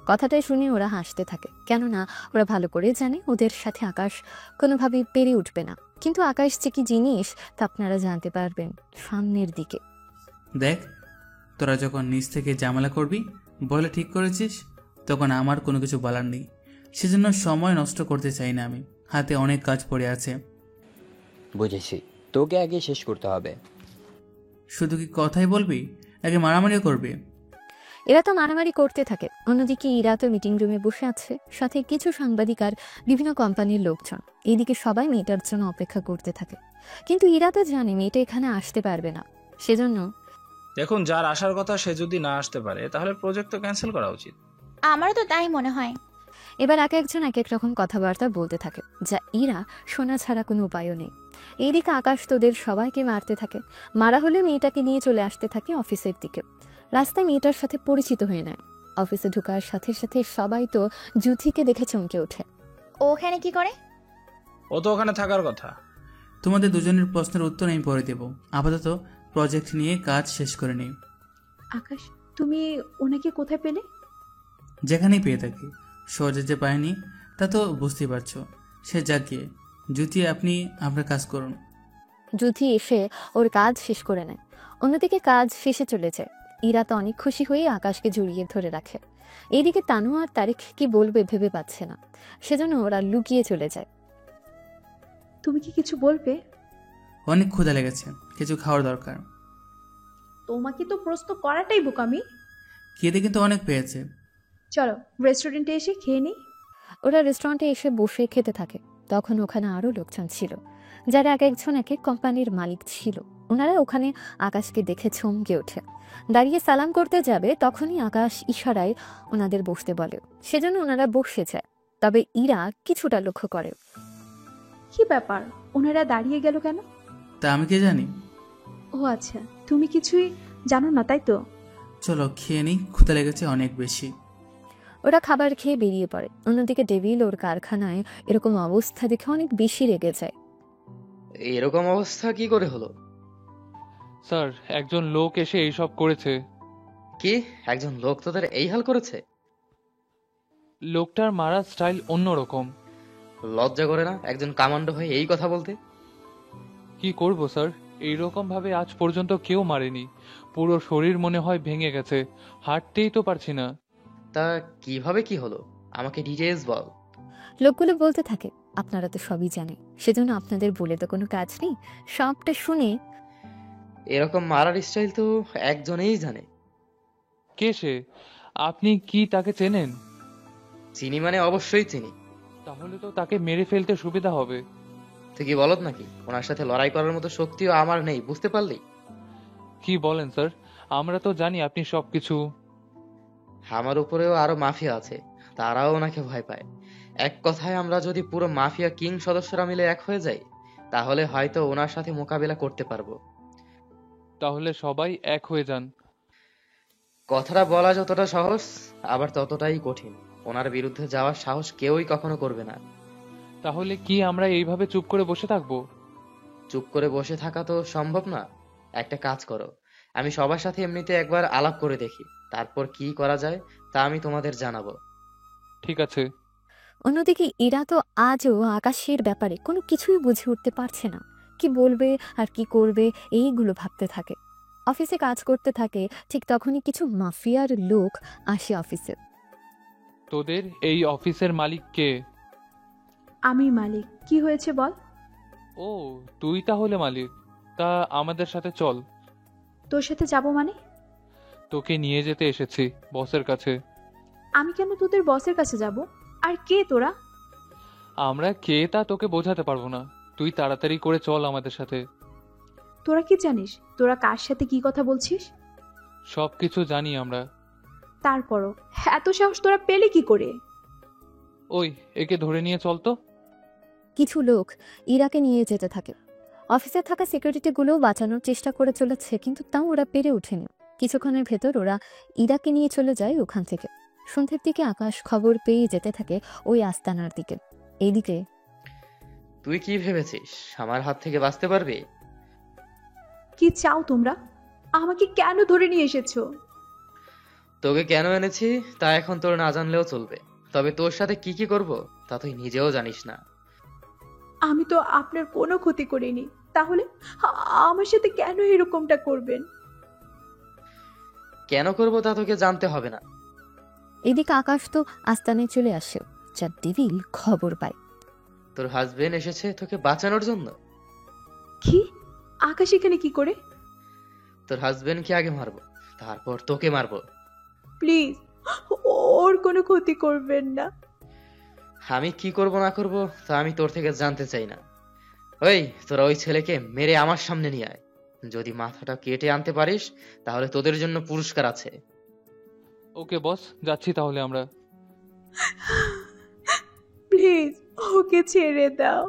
কথাটাই শুনে ওরা হাসতে থাকে, কেননা ওরা ভালো করে জানে ওদের সাথে আকাশ কোনোভাবেই পেরে উঠবে না। কিন্তু আকাশ যে কি জিনিস তা আপনারা জানতে পারবেন সামনের দিকে। দেখ, তোরা যখন নিজ থেকে ঝামেলা করবি বলে ঠিক করেছিস, তখন আমার কোনো কিছু বলার নেই। সেজন্য সময় নষ্ট করতে চাই না আমি, হাতে অনেক কাজ পড়ে আছে। বুঝেছি, তোকে আগে শেষ করতে হবে। শুধু কি কথাই বলবি, আগে মারামারিও করবি? এরা তো মারামারি করতে থাকে। অন্যদিকে ইরা তো মিটিং রুমে বসে আছে, সাথে কিছু সাংবাদিক আর বিভিন্ন কোম্পানির লোকজন। এইদিকে সবাই মেয়েটার জন্য অপেক্ষা করতে থাকে, কিন্তু ইরা তো জানে মেয়েটা এখানে আসতে পারবে না। সেজন্য দেখুন, যার আসার কথা সে যদি না আসতে পারে তাহলে প্রজেক্ট তো ক্যান্সেল করা উচিত। আমারও তো তাই মনে হয়। এবার এক একজন এক এক রকম কথাবার্তা বলতে থাকে, যা ইরা শোনা ছাড়া কোনো উপায়ও নেই। এইদিকে আকাশ তোদের সবাইকে মারতে থাকে। মারা হলে মেয়েটাকে নিয়ে চলে আসতে থাকে অফিসের দিকে। রাস্তায় মেয়েটার সাথে পরিচিত হয়ে নেয়। অফিসে ঢোকার সাথে সাথে সবাই তো জুথিকে দেখে চমকে ওঠে। ও ওখানে কি করে? ও তো ওখানে থাকার কথা। তোমাদের দুজনের প্রশ্নের উত্তর আমি পরে দেব, আপাতত প্রজেক্ট নিয়ে কাজ শেষ করে নেই। আকাশ, তুমি ওনাকে কোথায় পেলে? যেখানেই পেয়ে থাকি, সহজে যে পায়নি তা তো বুঝতেই পারছো। সে যাক গিয়ে, জুতি আপনি আপনার কাজ করুন। জুথি এসে ওর কাজ শেষ করে নেয়। অন্যদিকে কাজ শেষে চলে যায়। ইরা তো অনেক খুশি হয়ে আকাশকে জড়িয়ে ধরে রাখে। এইদিকে তানু আর তারিক কি বলবে ভেবে পাচ্ছে না, সেজন্য ওরা লুকিয়ে চলে যায়। তুমি কি কিছু বলবে? অনেক ক্ষুধা লেগেছে, কিছু খাওয়ার দরকার। তোমাকে তো প্রশ্ন করাটাই বোকামি। খেতে কিন্তু অনেক পেয়েছে। চলো রেস্টুরেন্টে এসে খেয়ে নিই। ওরা রেস্টুরেন্টে এসে বসে খেতে থাকে। তখন ওখানে আরো লোকজন ছিল, যারা এক একজন এক এক কোম্পানির মালিক ছিল। ওনারা ওখানে আকাশকে দেখে চমকে ওঠে। দাঁড়িয়ে সালাম করতে যাবে, তখনই আকাশ ইশারায় ওনাদের বসতে বলে। সেজন্য ওনারা বসে যায়। তবে ইরা কিছুটা লক্ষ্য করে। কি ব্যাপার, ওনারা দাঁড়িয়ে গেল কেন? তা আমি কি জানি? ও আচ্ছা, তুমি কিছুই জানো না তাই তো? চলো খেয়ে নিই, ক্ষুধা লেগেছে অনেক বেশি। ওরা খাবার খেয়ে বেরিয়ে পড়ে। অন্যদিকে ডেভিল ওর কারখানায় এরকম অবস্থা দেখে অনেক বেশি রেগে যায়। এরকম অবস্থা কি করে হলো? স্যার, একজন লোক এসে এইসব করেছে। কি, একজন লোক তোদের এই হাল করেছে? লোকটার মারার স্টাইল অন্যরকম। লজ্জা করে না একজন কমান্ডো হয়ে এই কথা বলতে? কি করব স্যার, এইরকম ভাবে আজ পর্যন্ত কেউ মারেনি। পুরো শরীর মনে হয় ভেঙে গেছে, হাঁটতেই তো পারছি না। তা কিভাবে কি হলো, আমাকে ডিটেইলস বল। লোকগুলো বলতে থাকে, আপনারা তো সবই জানেন, সেজন্য আপনাদের বলে তো কোনো কাজ নেই। সবটা শুনে, এরকম মারার স্টাইল তো একজনেই জানে। কে সে? আপনি কি তাকে চেনেন? চিনি মানে অবশ্যই চিনি। তাহলে তো তাকে মেরে ফেলতে সুবিধা হবে। তুই কি বলত নাকি? ওনার সাথে লড়াই করার মতো শক্তিও আমার নেই, বুঝতে পারলি? কি বলেন স্যার, আমরা তো জানি আপনি সবকিছু। আমার উপরেও আরো মাফিয়া আছে, তারাও ওনাকে ভয় পায়। এক কথায় আমরা যদি পুরো মাফিয়া কিং সদস্যরা মিলে এক হয়ে যাই, তাহলে হয়তো ওনার সাথে মোকাবিলা করতে পারবো। তাহলে সবাই এক হয়ে যান। কথাটা বলা যতটা সহজ, আবার ততটাই কঠিন। ওনার বিরুদ্ধে যাওয়ার সাহস কেউই কখনো করবে না। তাহলে কি আমরা এইভাবে চুপ করে বসে থাকবো? চুপ করে বসে থাকা তো সম্ভব না। একটা কাজ করো, আমি সবার সাথে এমনিতে একবার আলাপ করে দেখি, তারপর কি করা যায় তা আমি তোমাদের জানাবো। ঠিক আছে। অন্যদিকে ইরা তো আজও আকাশের ব্যাপারে কোনো কিছুই বুঝে উঠতে পারছে না। কি বলবে আর কি করবে এইগুলো ভাবতে থাকে। অফিসে কাজ করতে থাকে, ঠিক তখনই কিছু মাফিয়ার লোক আসে অফিসে। তোদের এই অফিসের মালিক কে? আমি মালিক। কি হয়েছে বল? ও, তুই তাহলে মালিক। তা আমাদের সাথে চল। তোর সাথে যাব মানে? তোকে নিয়ে যেতে এসেছি বসের কাছে। আমি কেন তোদের বসের কাছে যাব? আর কে তোরা? আমরা কে তা তোকে বোঝাতে পারবো না, তুই তাড়াতাড়ি করে চল আমাদের সাথে। তোরা কি জানিস তোরা কার সাথে কি কথা বলছিস? সব কিছু জানি আমরা। তারপরও এত সাহস তোরা পেলে কি করে? ওই একে ধরে নিয়ে চল তো। কিছু লোক ইরাকে নিয়ে যেতে থাকে। অফিসে থাকা সিকিউরিটিগুলোও বাঁচানোর চেষ্টা করে চলেছে, কিন্তু তাও ওরা পেরে ওঠেনি। কিছুক্ষণের ভেতর ওরা ইরাকে নিয়ে চলে যায় ওখান থেকে। সন্ধ্যের দিকে আকাশ খবর পেয়ে যেতে থাকে ওই আস্তানার দিকে। এইদিকে তুই কি ভেবেছিস আমার হাত থেকে বাঁচতে পারবি? কি চাও তোমরা? আমাকে কেন ধরে নিয়ে এসেছো? তোকে কেন এনেছি তা এখন তোর না জানলেও চলবে, তবে তোর সাথে কি কি করব তা তুই নিজেও জানিস না। আমি তো আপনার কোনো ক্ষতি করিনি, তাহলে আমার সাথে কেন এরকমটা করবেন? কেন করব তা তোকে জানতে হবে না। এদিকে আকাশ তো আস্তানায় চলে আসে, যা ডেভিল খবর পায়। তোর হাজবেন্ড এসেছে তোকে বাঁচানোর জন্য। কি? আকাশ এখানে কি করে? তোর হাজবেন্ডকে আগে মারবো, তারপর তোকে মারবো। প্লিজ ওর কোনো ক্ষতি করবেন না। আমি কি করব না করব তা আমি তোর থেকে জানতে চাই না। ওই তোরা ওই ছেলেকে মেরে আমার সামনে নিয়ে আয়। যদি মাথাটা কেটে আনতে পারিস তাহলে তোদের জন্য পুরস্কার আছে। ওকে বস, যাচ্ছি তাহলে আমরা। প্লিজ ওকে ছেড়ে দাও।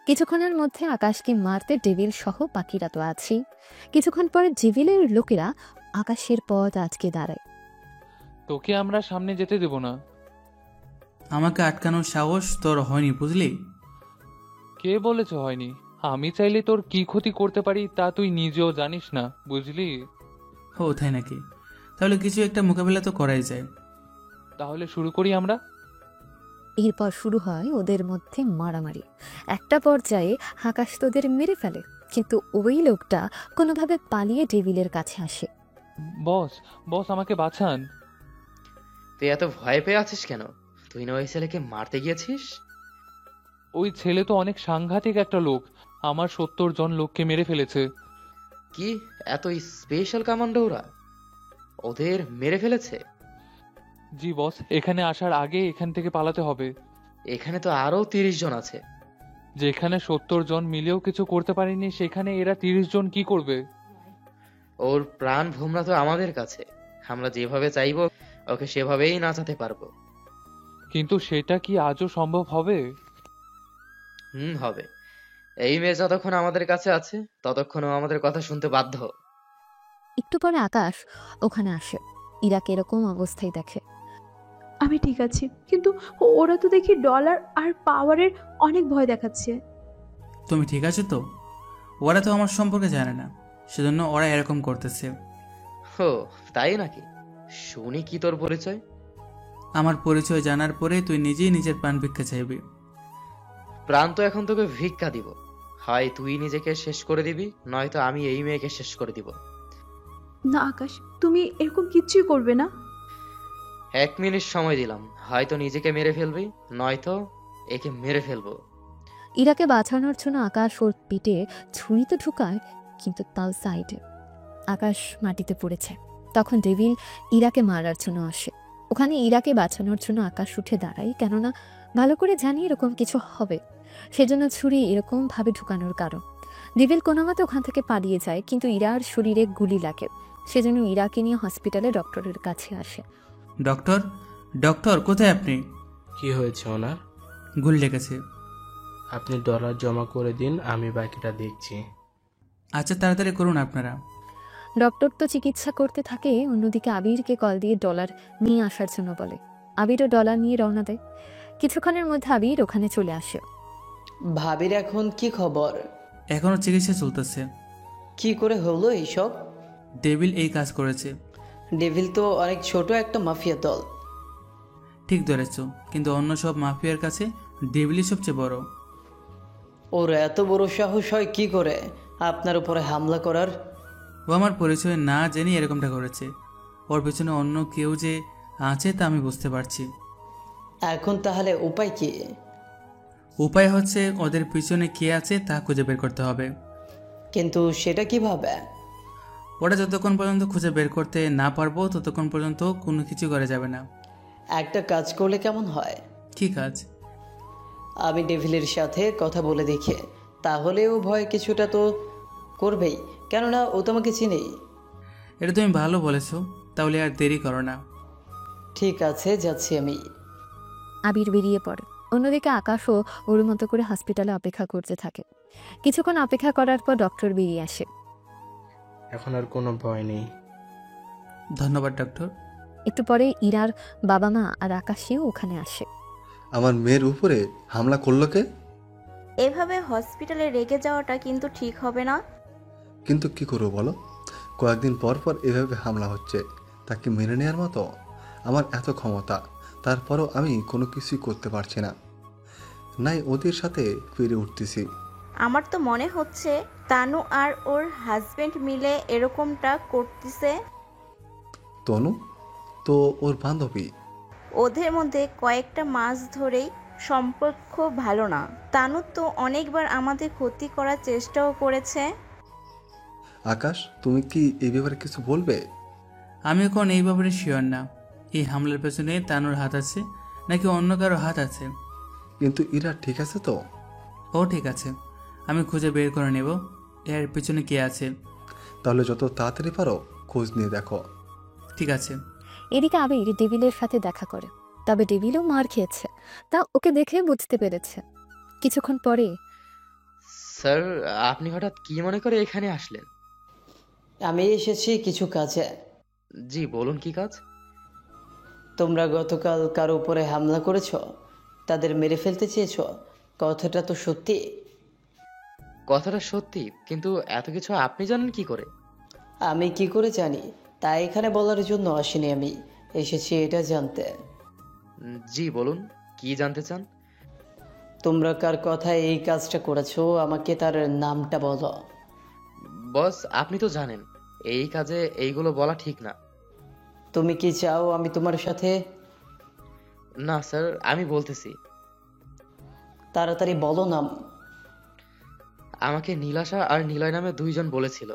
কিছুক্ষণের মধ্যে আকাশকে মারতে ডেভিল সহ বাকিরা তো আছেই। কিছুক্ষণ পরে ডেভিলের লোকেরা আকাশের পথ আটকে দাঁড়ায়। তোকে আমরা সামনে যেতে দেব না। আমাকে আটকানোর সাহস তোর হয়নি, বুঝলি? কে বলেছে হয়নি? আমি চাইলে তোর কি ক্ষতি করতে পারি তা তুই নিজেও জানিস না, বুঝলি? ও তাই নাকি? তাহলে কিছু একটা মোকাবিলা তো করাই যায়। তাহলে শুরু করি আমরা। এরপর শুরু হয় ওদের মধ্যে মারামারি। একটা পর্যায়ে আকাশ তোদের মেরে ফেলে, কিন্তু ওই লোকটা কোনোভাবে পালিয়ে ডেভিলের কাছে আসে। বস বস আমাকে বাঁচান। তুই এত ভয় পেয়ে আছিস কেন? তুই না ওই ছেলেকে মারতে গিয়েছিস? ওই ছেলে তো অনেক সাংঘাতিক একটা লোক, আমার 70 জন লোককে মেরে ফেলেছে। কি এত স্পেশাল কমান্ডো ওরা? ওদের মেরে ফেলেছে? জি বস, এখানে আসার আগে এখান থেকে পালাতে হবে। এখানে তো আরো 30 জন আছে। যেখানে 70 জন মিলেও কিছু করতে পারেনি সেখানে এরা 30 জন কি করবে? ওর প্রাণ ভোমরা তো আমাদের কাছে। আমরা যেভাবে চাইবো ওকে সেভাবেই নাচাতে পারবো। কিন্তু সেটা কি আজও সম্ভব হবে? হবে। এই মেয়ে যতক্ষণ আমাদের কাছে আছে ততক্ষণ ও আমাদের কথা শুনতে বাধ্য। একটু পরে আকাশ ওখানে আসে। ইরাকে এরকম অবস্থায় দেখে। আমি ঠিক আছি, কিন্তু ওরা তো দেখি ডলার আর পাওয়ারের অনেক ভয় দেখাচ্ছে। তুমি ঠিক আছো তো? ওরা তো আমার সম্পর্কে জানে না, সেজন্য ওরা এরকম করতেছে। ও তাই নাকি? শুনি কি তোর পরিচয়? আমার পরিচয় জানার পরে তুই নিজেই নিজের প্রাণ ভিক্ষা চাইবি। প্রাণ তো এখন তোকে ভিক্ষা দিব। হয় তুই নিজেকে শেষ করে দিবি, নয়তো আমি এই মেয়েকে শেষ করে দিব। না আকাশ, তুমি এরকম কিচ্ছুই করবে না। 1 মিনিট সময় দিলাম, হয়তো নিজেকে মেরে ফেলবি, নয়তো একে মেরে ফেলবো। ইরাকে বাঁচানোর জন্য আকাশ ওর পিঠে ছুরি তো ঢুকায়, কিন্তু তাও সাইডে। আকাশ মাটিতে পড়েছে। তখন ডেভিল ইরাকে মারার জন্য আসে। ওখানে ইরাকে বাঁচানোর জন্য আকাশ উঠে দাঁড়ায়, কেননা ভালো করে জানি এরকম কিছু হবে। সেজন্য ছুরি এরকম ভাবে ঢুকানোর কারণ। ডেভিল কোনো মতে ওখান থেকে পালিয়ে যায়, কিন্তু ইরার শরীরে গুলি লাগে। সেজন্য ইরাকে নিয়ে হসপিটালে ডক্টরের কাছে আসে। ডক্টর, ডক্টর কোথায় আপনি? কি হয়েছে ওনার? গুলি লেগেছে। আপনি ডলার জমা করে দিন, আমি বাকিটা দেখছি। আচ্ছা তাড়াতাড়ি করুন আপনারা। ডক্টর তো চিকিৎসা করতে থাকে, অন্যদিকে আবিরকে কল দিয়ে ডলার নিয়ে আসার জন্য বলে। আবিরও ডলার নিয়ে রওনা দেয়। কিছুক্ষণের মধ্যে আবির ওখানে চলে আসে। ভাবির এখন কি খবর? এখনো চিকিৎসা চলতেছে। কি করে হলো এইসব? ডেভিল এই কাজ করেছে। ডেভিল তো অনেক ছোট একটা মাফিয়া দল। ঠিক ধরেছ, কিন্তু অন্য সব মাফিয়ার কাছে ডেভিলই সবচেয়ে বড়। ওর এত বড় সাহস হয় কি করে আপনার উপরে হামলা করার? ও আমার পরিচয় না জেনে এরকমটা করেছে। ওর পেছনে অন্য কেউ যে আছে তা আমি বুঝতে পারছি। এখন তাহলে উপায় কি? উপায় হচ্ছে ওদের পিছনে কে আছে তা খুঁজে বের করতে হবে। কিন্তু সেটা কিভাবে? ওটা যতক্ষণ পর্যন্ত খুঁজে বের করতে না পারবো ততক্ষণ পর্যন্ত কোনো কিছু করা যাবে না। একটা কাজ করলে কেমন হয়? কি কাজ? আমি ডেভিলের সাথে কথা বলে দেখি, তাহলেও ভয় কিছুটা তো করবেই, কেননা ও তোমাকে চিনেই। এটা তুমি ভালো বলেছো, তাহলে আর দেরি করো না। ঠিক আছে, যাচ্ছি আমি। আবির বেরিয়ে পড়ে। অন্যদিকে আকাশও ওর মতো করে হসপিটালে অপেক্ষা করতে থাকে। কিছুক্ষণ অপেক্ষা করার পর ডক্টর বেরিয়ে আসে। এখন আর কোনো ভয় নেই। ধন্যবাদ ডক্টর। একটু পরে ইরার বাবা মা আর আকাশীও ওখানে আসে। আমার মেয়ের উপরে হামলা করলো কে? এভাবে হসপিটালে রেখে যাওয়াটা কিন্তু ঠিক হবে না। কিন্তু কি করবো বলো, কয়েকদিন পর পর এভাবে হামলা হচ্ছে, তাকে মেনে নেওয়ার মতো আমার এত ক্ষমতা, তারপরও আমি কোনো কিছুই করতে পারছি না, নাই ওদের সাথে পেরে উঠতেছি। আমার তো মনে হচ্ছে তানু আর ওর হাজবেন্ড মিলে এরকমটা করতেছে। তনু তো ওর বান্ধবী। ওদের মধ্যে কয়েকটা মাস ধরেই সম্পর্ক ভালো না। তানু তো অনেকবার আমাদের ক্ষতি করার চেষ্টাও করেছে। আকাশ, তুমি কি এই ব্যাপারে কিছু বলবে? আমি এখন এই ব্যাপারে শিওর না, এই হামলার পেছনে তানুর হাত আছে নাকি অন্য কারো হাত আছে। কিন্তু ইরা ঠিক আছে তো? ও ঠিক আছে, আমি খুঁজে বের করে নেব এর পেছনে কে আছে। তাহলে যত তাড়াতাড়ি পারো খোঁজ নিয়ে দেখো। ঠিক আছে। এদিকে আবির ডেভিলের সাথে দেখা করে, তবে ডেভিলও মার খেয়েছে, তা ওকে দেখে বুঝতে পেরেছে। কিছুক্ষণ পরে, স্যার, আপনি হঠাৎ কি মনে করে এখানে আসলেন? আমি এসেছি কিছু কাজে। জি বলুন, কি কাজ? তোমরা গতকাল কারো উপরে হামলা করেছ, তাদের মেরে ফেলতে চেয়েছ, কথাটা তো সত্যি? কথাটা সত্যি, কিন্তু এত কিছু আপনি জানেন কি করে? আমি কি করে জানি তাই এখানে বলার জন্য আসিনি, আমি এসেছি এটা জানতে। জি বলুন, কি জানতে চান? তোমরা কার কথায় এই কাজটা করেছো, আমাকে তার নামটা বলো। বস, আপনি তো জানেন এই কাজে এইগুলো বলা ঠিক না। তুমি কি চাও আমি তোমার সাথে? না স্যার, আমি বলতেছি। তাড়াতাড়ি বলো নাম। আমাকে নীলাশা আর নিলয় নামে দুইজন বলেছিল।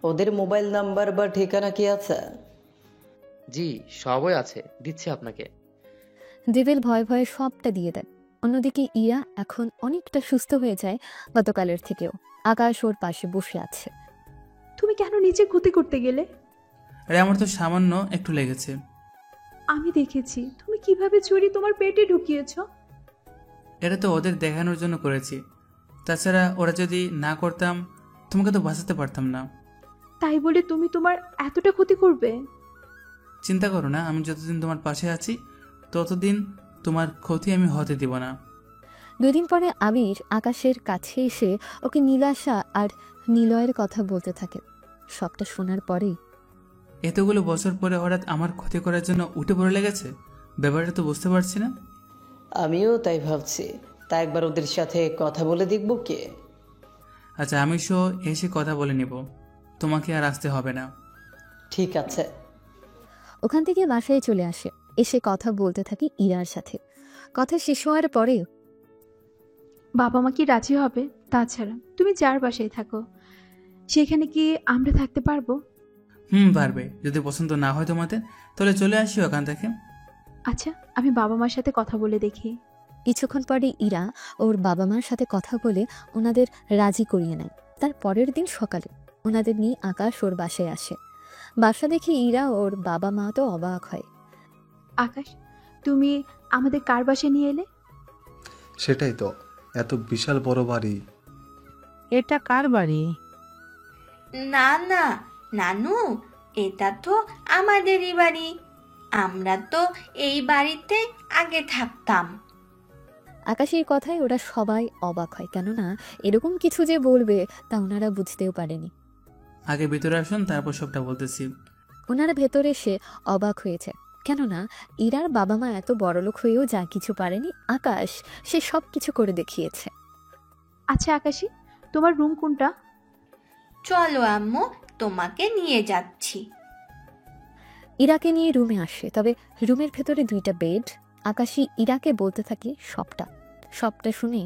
ওদের মোবাইল নাম্বার বা ঠিকানা কি আছে? জি সবই আছে, দিচ্ছি আপনাকে। ডেভিল ভয়ে ভয়ে সবটা দিয়ে দেয়। অন্যদিকে ইরা এখন অনেকটা সুস্থ হয়ে যায় গতকালের থেকেও। আকাশ ওর পাশে বসে আছে। তুমি কেন নিজে ক্ষতি করতে গেলে? আরে আমার তো সামান্য একটু লেগেছে। আমি দেখেছি তুমি কিভাবে ছুরি তোমার পেটে ঢুকিয়েছো। এটা তো ওদের দেখানোর জন্য করেছি, তাছাড়া ওরা যদি না করতাম তোমাকে তো বাঁচাতে পারতাম না। তাই বলে তুমি তোমার এতটা ক্ষতি করবে? চিন্তা করো না, আমি যতদিন তোমার পাশে আছি ততদিন তোমার ক্ষতি আমি হতে দিব না। 2 দিন পরে আবির আকাশের কাছে এসে ওকে নীলাশা আর নিলয়ের কথা বলতে থাকে। সবটা শোনার পরে, এতগুলো বছর পরে হঠাৎ আমার ক্ষতি করার জন্য উঠে পড়ে লেগেছে, ব্যাপারটা তো বুঝতে পারছি না। আমিও তাই ভাবছি, তা একবার ওদের সাথে কথা বলে দেখব কি? আচ্ছা, আমি এসে কথা বলে নিব, তোমাকে আর আসতে হবে না। ঠিক আছে। ওখান থেকে বাসায় চলে আসে, এসে কথা বলতে থাকি ইরার সাথে। কথা শেষ হওয়ার পরে, বাবা মা কি রাজি হবে? তাছাড়া তুমি যার বাসায় থাকো সেখানে কি আমরা থাকতে পারবো? পারবে। যদি পছন্দ না হয় তোমাদের তাহলে চলে আসি ওখান থেকে। আচ্ছা, আমি বাবা মার সাথে কথা বলে দেখি। কিছুক্ষণ পরে ইরা ওর বাবা মার সাথে কথা বলে ওনাদের রাজি করিয়ে নেয়। তার পরের দিন সকালে ওনাদের নিয়ে আকাশ ওর বাসায় আসে। বাসা দেখে ইরা ওর বাবা মা তো অবাক হয়। আকাশ, তুমি আমাদের কার বাসায় নিয়ে এলে? সেটাই তো, এত বিশাল বড় বাড়ি। এটা কার বাড়ি? না না নানু, এটা তো আমাদেরই বাড়ি। আমরা তো এই বাড়িতে আগে থাকতাম। আকাশের কথায় ওরা সবাই অবাক হয়, কেননা এরকম কিছু যে বলবে তা ওনারা বুঝতেও পারেনি। আগে ভিতরে আসুন, তারপর সবটা বলতেছি। ওনারা ভেতরে এসে অবাক হয়েছে, কেননা ইরার বাবা মা এত বড়লোক হয়েও যা কিছু পারেনি, আকাশ সে সব কিছু করে দেখিয়েছে। আচ্ছা আকাশী, তোমার রুম কোনটা? চলো আম্মু, তোমাকে নিয়ে যাচ্ছি। ইরাকে নিয়ে রুমে আসে, তবে রুমের ভেতরে 2টা বেড। আকাশী ইরাকে বলতে থাকে সবটা শুনে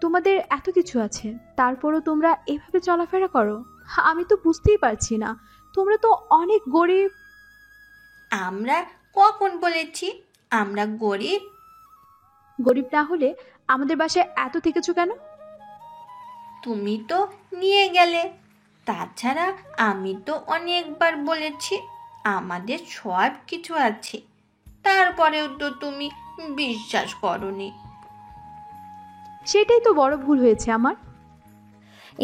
তোমাদের এত কিছু আছে, তারপরও তোমরা এভাবে চলাফেরা করো। আমি তো বুঝতেই পারছি না, তোমরা তো অনেক গরিব। আমরা কখন বলেছি আমরা গরিব? গরিব না হলে আমাদের বাসায় এত থেকেছো কেন? তুমি তো নিয়ে গেলে। তাছাড়া আমি তো অনেকবার বলেছি আমাদের সব কিছু আছে, তারপরেও তো তুমি বিশ্বাস করোনি। সেটাই তো বড় ভুল হয়েছে আমার।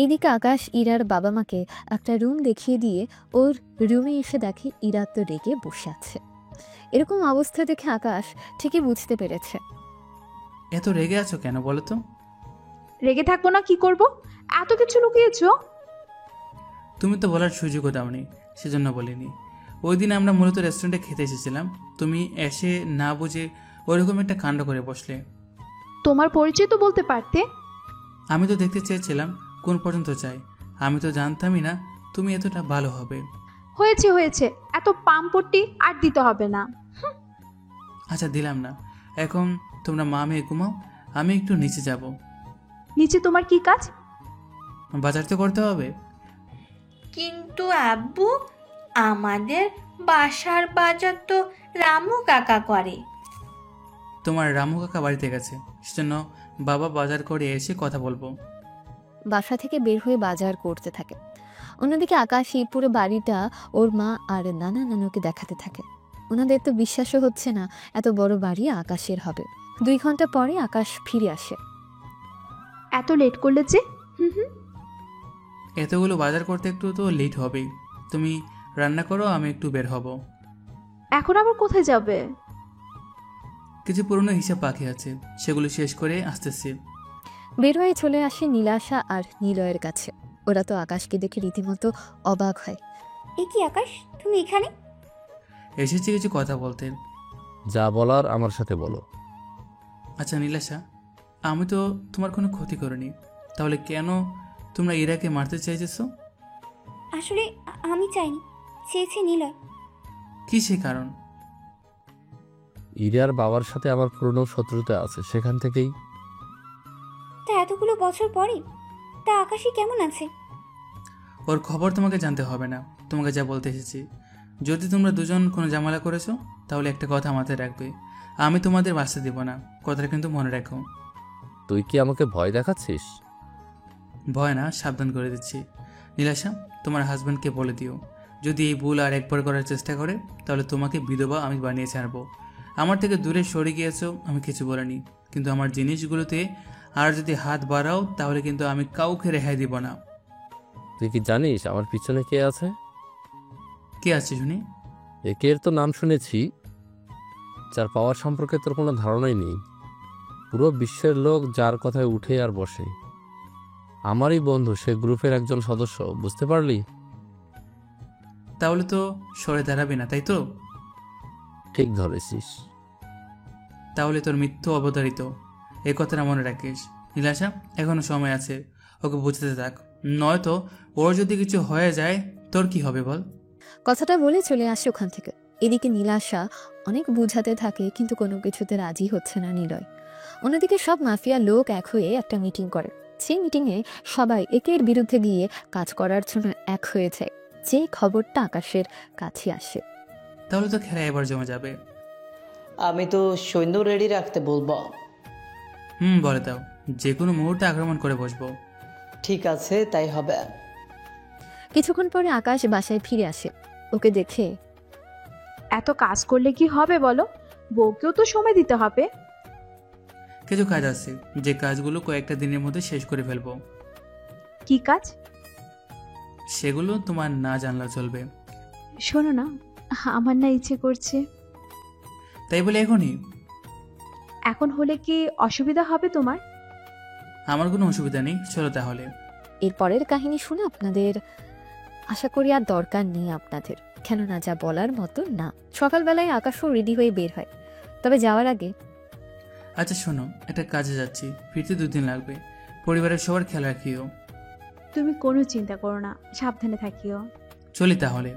এইদিকে আকাশ ইরার বাবা মাকে একটা রুম দেখিয়ে দিয়ে ওর রুমে এসে দেখে ইরা তো রেগে বসে আছে। এরকম অবস্থা দেখে আকাশ ঠিকই বুঝতে পেরেছে। এত রেগে আছো কেন বলো তো? রেগে থাকবো না, কি করব? এত কিছু লুকিয়েছো। তুমি তো বলার সুযোগও দাওনি, সেজন্য বলিনি। ওই দিন আমরা মূলত রেস্টুরেন্টে খেতে এসেছিলাম, তুমি এসে না বুঝে ওইরকম একটা কাণ্ড করে বসলে। তোমার পরিচয় তো বলতে পারতে। আমি তো দেখতে চেয়েছিলাম কোন পর্যন্ত চাই, আমি তো জানতামই না তুমি এতটা ভালো হবে। হয়েছে হয়েছে, এত পাম্পটি আর দিতে হবে না। আচ্ছা দিলাম না, এখন তোমরা মা মেয়ে ঘুমাও, আমি একটু নিচে যাব। নিচে তোমার কি কাজ? বাজার তো করতে হবে। কিন্তু আব্বু, আমাদের বাসার বাজার তো রামু কাকা করে। তোমার রামু কাকা বাড়িতে গেছে, সেজন্য বাবা বাজার করে এসে কথা বলবো। বাসা থেকে বের হয়ে বাজার করতে থাকে। অন্যদিকে আকাশ এই পুরো বাড়িটা ওর মা আর নানা নানুকে দেখাতে থাকে। ওনাদের তো বিশ্বাসও হচ্ছে না এত বড় বাড়ি আকাশের হবে। 2 ঘন্টা পরে আকাশ ফিরে আসে। এত লেট করলে যে? এতগুলো বাজার করতে একটু তো লেট হবেই। তুমি রান্না করো, আমি একটু বের হব। এখন আবার কোথায় যাবে? কিছু পুরনো হিসাব বাকি আছে, সেগুলো শেষ করে আসতেছি। বের হয়ে চলে আসে নীলাশা আর নিলয়ের কাছে। ওরা তো আকাশকে দেখে রীতিমতো অবাক হয়। এ কি আকাশ, তুমি এখানে? এসেছি কিছু কথা বলতে। যা বলার আমার সাথে বলো। আচ্ছা নীলাশা, আমি তো তোমার কোনো ক্ষতি করিনি, তাহলে কেন তোমরা ইরাকে মারতে চাইতেছো? আসলে আমি চাইনি, চেয়েছি নিলয়। কি সে কারণ? ইরার বাবার সাথে আমার পুরনো শত্রুতা আছে, সেখান থেকেই। তা এতগুলো বছর পরে তা আকাশই কেমন আছে? ওর খবর তোমাকে জানতে হবে না, তোমাকে যা বলতে এসেছি। যদি তোমরা দুজন কোনো ঝামেলা করেছো, তাহলে একটা কথা মাথায় রাখবে, আমি তোমাদের বাঁচতে দেব না, কথাটা কিন্তু মনে রাখো। তুই কি আমাকে ভয় দেখাচ্ছিস? ভয় না, সাবধান করে দিচ্ছি। নীলাশা, তোমার হাজব্যান্ডকে বলে দিও, যদি এই ভুল আর একবার করার চেষ্টা করে, তাহলে তোমাকে বিধবা আমি বানিয়ে ছাড়বো। আমার থেকে দূরে সরে গিয়েছো, আমি কিছু বলিনি, কিন্তু আমার জিনিসগুলোতে আর যদি হাত বাড়াও, তাহলে কিন্তু আমি কাউকে রেহাই দিব না। তুই কি জানিস আমার পিছনে কে আছে? কে আছে শুনি? একের তো নাম শুনেছি, যার পাওয়ার সম্পর্কে তোর কোনো ধারণাই নেই। পুরো বিশ্বের লোক যার কথায় উঠে আর বসে। আমারই বন্ধু, সে গ্রুপের একজন সদস্য, বুঝতে পারলি? তাহলে তো সরে দাঁড়াবি না, তাই তো? ঠিক ধরেছিস। তাহলে তোর মৃত্যু অবধারিত, এই কথাটা মনে রাখিস। নীলাশা, এখনো সময় আছে, ওকে বুঝতে থাক, নয়তো ওর যদি কিছু হয়ে যায় তোর কি হবে বল? কথাটা বলে চলে আসে ওখান থেকে। এদিকে নীলাশা অনেক বুঝাতে থাকে, কিন্তু কোনো কিছুতে রাজি হচ্ছে না নিলয়। অন্যদিকে সব মাফিয়া লোক এক হয়ে একটা মিটিং করে। সেই মিটিংয়ে সবাই একের বিরুদ্ধে গিয়ে কাজ করার জন্য এক হয়ে যায়। যে খবরটা আকাশের কাছে আসে। তাহলে তো খেলা এবার জমে যাবে। আমি তো সৈন্য রেডি রাখতে বলবো। বলে দাও, যে কোনো মুহূর্তে আক্রমণ করে বসবো। ঠিক আছে, তাই হবে। কিছুক্ষণ পরে আকাশ বাসায় ফিরে আসে। ওকে দেখে, এত কাজ করলে কি হবে বলো? বউকেও তো সময় দিতে হবে। কিছু কাজ আছে, যে কাজগুলো কয়েকটা দিনের মধ্যে শেষ করে ফেলবো। কি কাজ? সেগুলো তোমার না জানলেও চলবে। শোনো না, আমার না ইচ্ছে করছে। তাই বলে এখনই? এখন হলে কি অসুবিধা হবে তোমার? আমার কোনো অসুবিধা নেই, চলো তাহলে। এর পরের কাহিনী শুনে আপনাদের আশা করি আর দরকার নেই আপনাদের, কেননা যা বলার মতো না। সকালবেলায় আকাশও রেডি হয়ে বের হয়, তবে যাওয়ার আগে, আচ্ছা শোনো, একটা কাজে যাচ্ছি, ফিরতে 2 দিন লাগবে, পরিবারের সবার খেয়াল রাখিও। তুমি কোনো চিন্তা করো না, সাবধানে থাকিও। চলি তাহলে।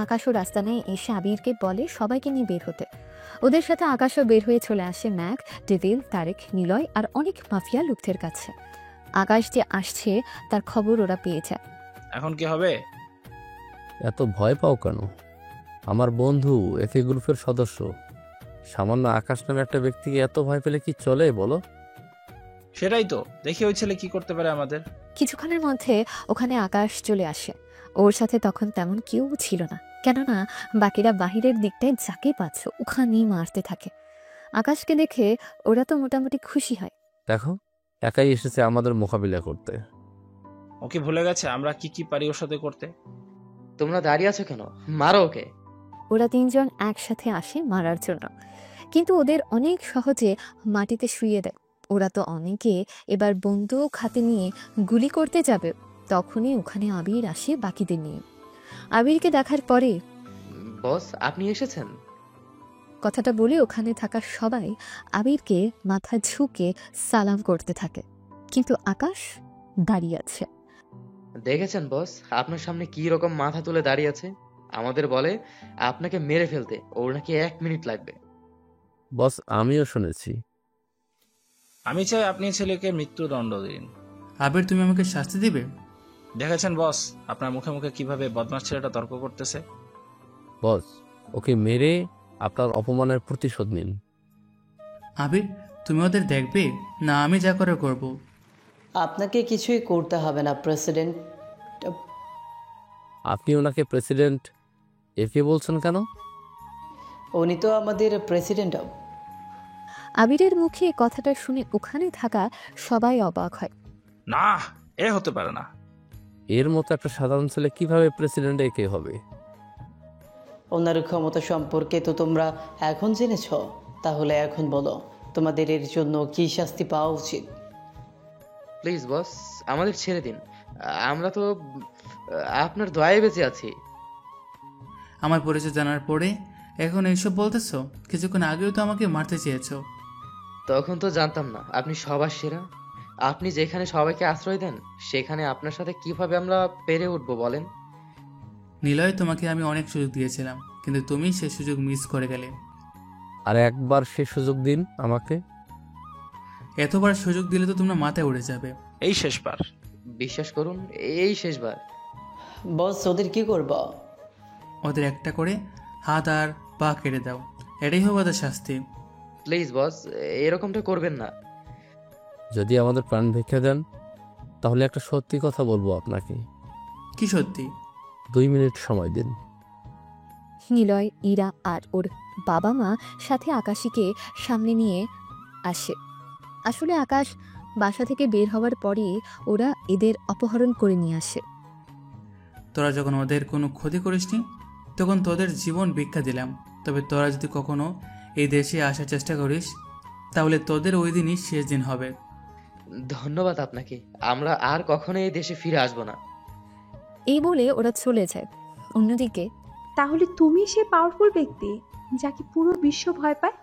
আকাশও রাস্তা নেই এসে আবিরকে বলে সবাইকে নিয়ে বের হতে। ওদের সাথে আকাশও বের হয়ে চলে আসে ম্যাক, ডেভিল, তারেক, নিলয় আর অনেক মাফিয়া লোকদের কাছে। আকাশ যে আসছে তার খবর ওরা পেয়ে যায়। এখন কি হবে? এত ভয় পাও কেন? আমার বন্ধু এফএ গ্রুপের সদস্য। সামান্য আকাশ নামে একটা ব্যক্তিকে এত ভয় পেলে কি চলে বলো? সেটাই তো, দেখি ওই ছেলে কি করতে পারে আমাদের। কিছুক্ষণের মধ্যে ওখানে আকাশ চলে আসে। ওর সাথে তখন তেমন কেউ ছিল না, কেননা বাকিরা বাহিরের দিকটায় যাকে পাচ্ছ ওখানেই মারতে থাকে। আকাশকে দেখে ওরা তো মোটামুটি খুশি হয়। দেখো, একাই এসেছে আমাদের মোকাবিলা করতে। ওকে ভুলে গেছে আমরা কি কি পারি ওর সাথে করতে। তোমরা দাঁড়িয়ে আছো কেন? মারো ওকে। ওরা তিনজন একসাথে আসে মারার জন্য, কিন্তু ওদের অনেক সহজে মাটিতে শুইয়ে দেয়। ওরা তো অনেকে এবার বন্দুক হাতে নিয়ে গুলি করতে যাবে, তখনই ওখানে আবির আসে বাকিদের নিয়ে। আবিরকে দেখার পরে, বস আপনি এসেছেন? কথাটা বলে ওখানে থাকা সবাই আবিরকে মাথা ঝুঁকে সালাম করতে থাকে, কিন্তু আকাশ দাঁড়িয়ে আছে। দেখেছেন বস আপনার সামনে কি রকম মাথা তুলে দাঁড়িয়ে আছে? আমাদের বলে আপনাকে মেরে ফেলতে ওর নাকি 1 মিনিট লাগবে। বস আমিও শুনেছি। আমি চাই আপনি ছেলেকে মৃত্যুদণ্ড দিন। আবির, তুমি আমাকে শাস্তি দিবে? দেখেছেন বস আপনার মুখে মুখে কিভাবে বদমাশ ছেলেটা তর্ক করতেছে। বস ওকে মেরে আপনার অপমানের প্রতিশোধ নিন। আবির, তুমি ওদের দেখবে না আমি যা করে করব? আপনাকে কিছুই করতে হবে না প্রেসিডেন্ট। আপনি ওনাকে প্রেসিডেন্ট এফএ বলছেন কেন? উনি তো আমাদের প্রেসিডেন্ট। আবিরের মুখে কথাটা শুনে ওখানে থাকা সবাই অবাক হয়। না, এ হতে পারে না। এর মতো একটা সাধারণ ছেলে কিভাবে প্রেসিডেন্ট একে হবে? ওনার ক্ষমতা সম্পর্কে তো তোমরা এখন জেনেছ, তাহলে এখন বলো তোমাদের এর জন্য কি শাস্তি পাওয়া উচিত। প্লিজ বস আমাদের ছেড়ে দিন, আমরা তো আপনার দয়ায় বেঁচে আছি। আমার পরিচয় জানার পরে এখন এইসব বলতেছো? কিছুক্ষণ আগেও তো আমাকে মারতে চেয়েছো। তখন তো জানতাম না আপনি সবার সেরা। আপনি যেখানে সবাইকে আশ্রয় দেন সেখানে আপনার সাথে কিভাবে আমরা পেরে উঠবো বলেন? নিলয়, তোমাকে আমি অনেক সুযোগ দিয়েছিলাম, কিন্তু তুমি সেই সুযোগ মিস করে গেলে। আর একবার সেই সুযোগ দিন আমাকে। এতবার সুযোগ দিলে তো তোমরা মাথায় উড়ে যাবে। এই শেষবার। বিশ্বাস করুন এই শেষবার। বস ওদের কি করবো? ওদের একটা করে হাত আর পা কেটে দাও, এটাই হবে ওদের শাস্তি। প্লিজ বস এরকমটা করবেন না। যদি আমাদের প্রাণ ভিক্ষা দেন তাহলে একটা সত্যি কথা বলবো আপনাকে। কি সত্যি? 2 মিনিট সময় দিন। নিলয়, ইরা আর ওর বাবা মা সাথে আকাশীকে সামনে নিয়ে আসে। আসলে আকাশ বাসা থেকে বের হওয়ার পরে ওরা এদের অপহরণ করে নিয়ে আসে। তোরা যখন ওদের কোনো ক্ষতি করিসনি তখন তোদের জীবন ভিক্ষা দিলাম, তবে তোরা যদি কখনো এই দেশে আসার চেষ্টা করিস তাহলে তোদের ওই দিনই শেষ দিন হবে। ধন্যবাদ আপনাকে, আমরা আর কখনো এই দেশে ফিরে আসবো না। এই বলে ওরা চলে যায়। অন্যদিকে, তাহলে তুমি সে পাওয়ারফুল ব্যক্তি যাকে পুরো বিশ্ব ভয় পায়?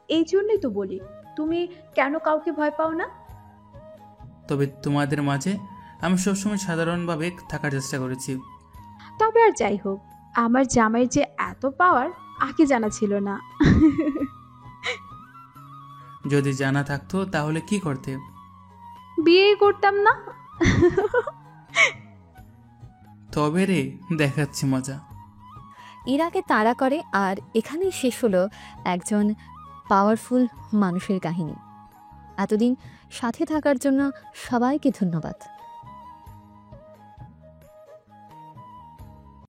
এই জন্যই তো বলি তুমি কেন কাউকে ভয় পাও না। তবে তোমাদের মাঝে আমি সবসময় সাধারণভাবে থাকার চেষ্টা করেছি। তবে আর যাই হোক, আমার জামাইয়ের যে এত পাওয়ার আগে জানা ছিল না। যদি জানা থাকতো তাহলে কি করতে? বিয়ে করতাম না। তবে রে, দেখাচ্ছি মজা। ইরাকে তাড়া করে। আর এখানেই শেষ হলো একজন পাওয়ারফুল মানুষের কাহিনী। এতদিন সাথে থাকার জন্য সবাইকে ধন্যবাদ।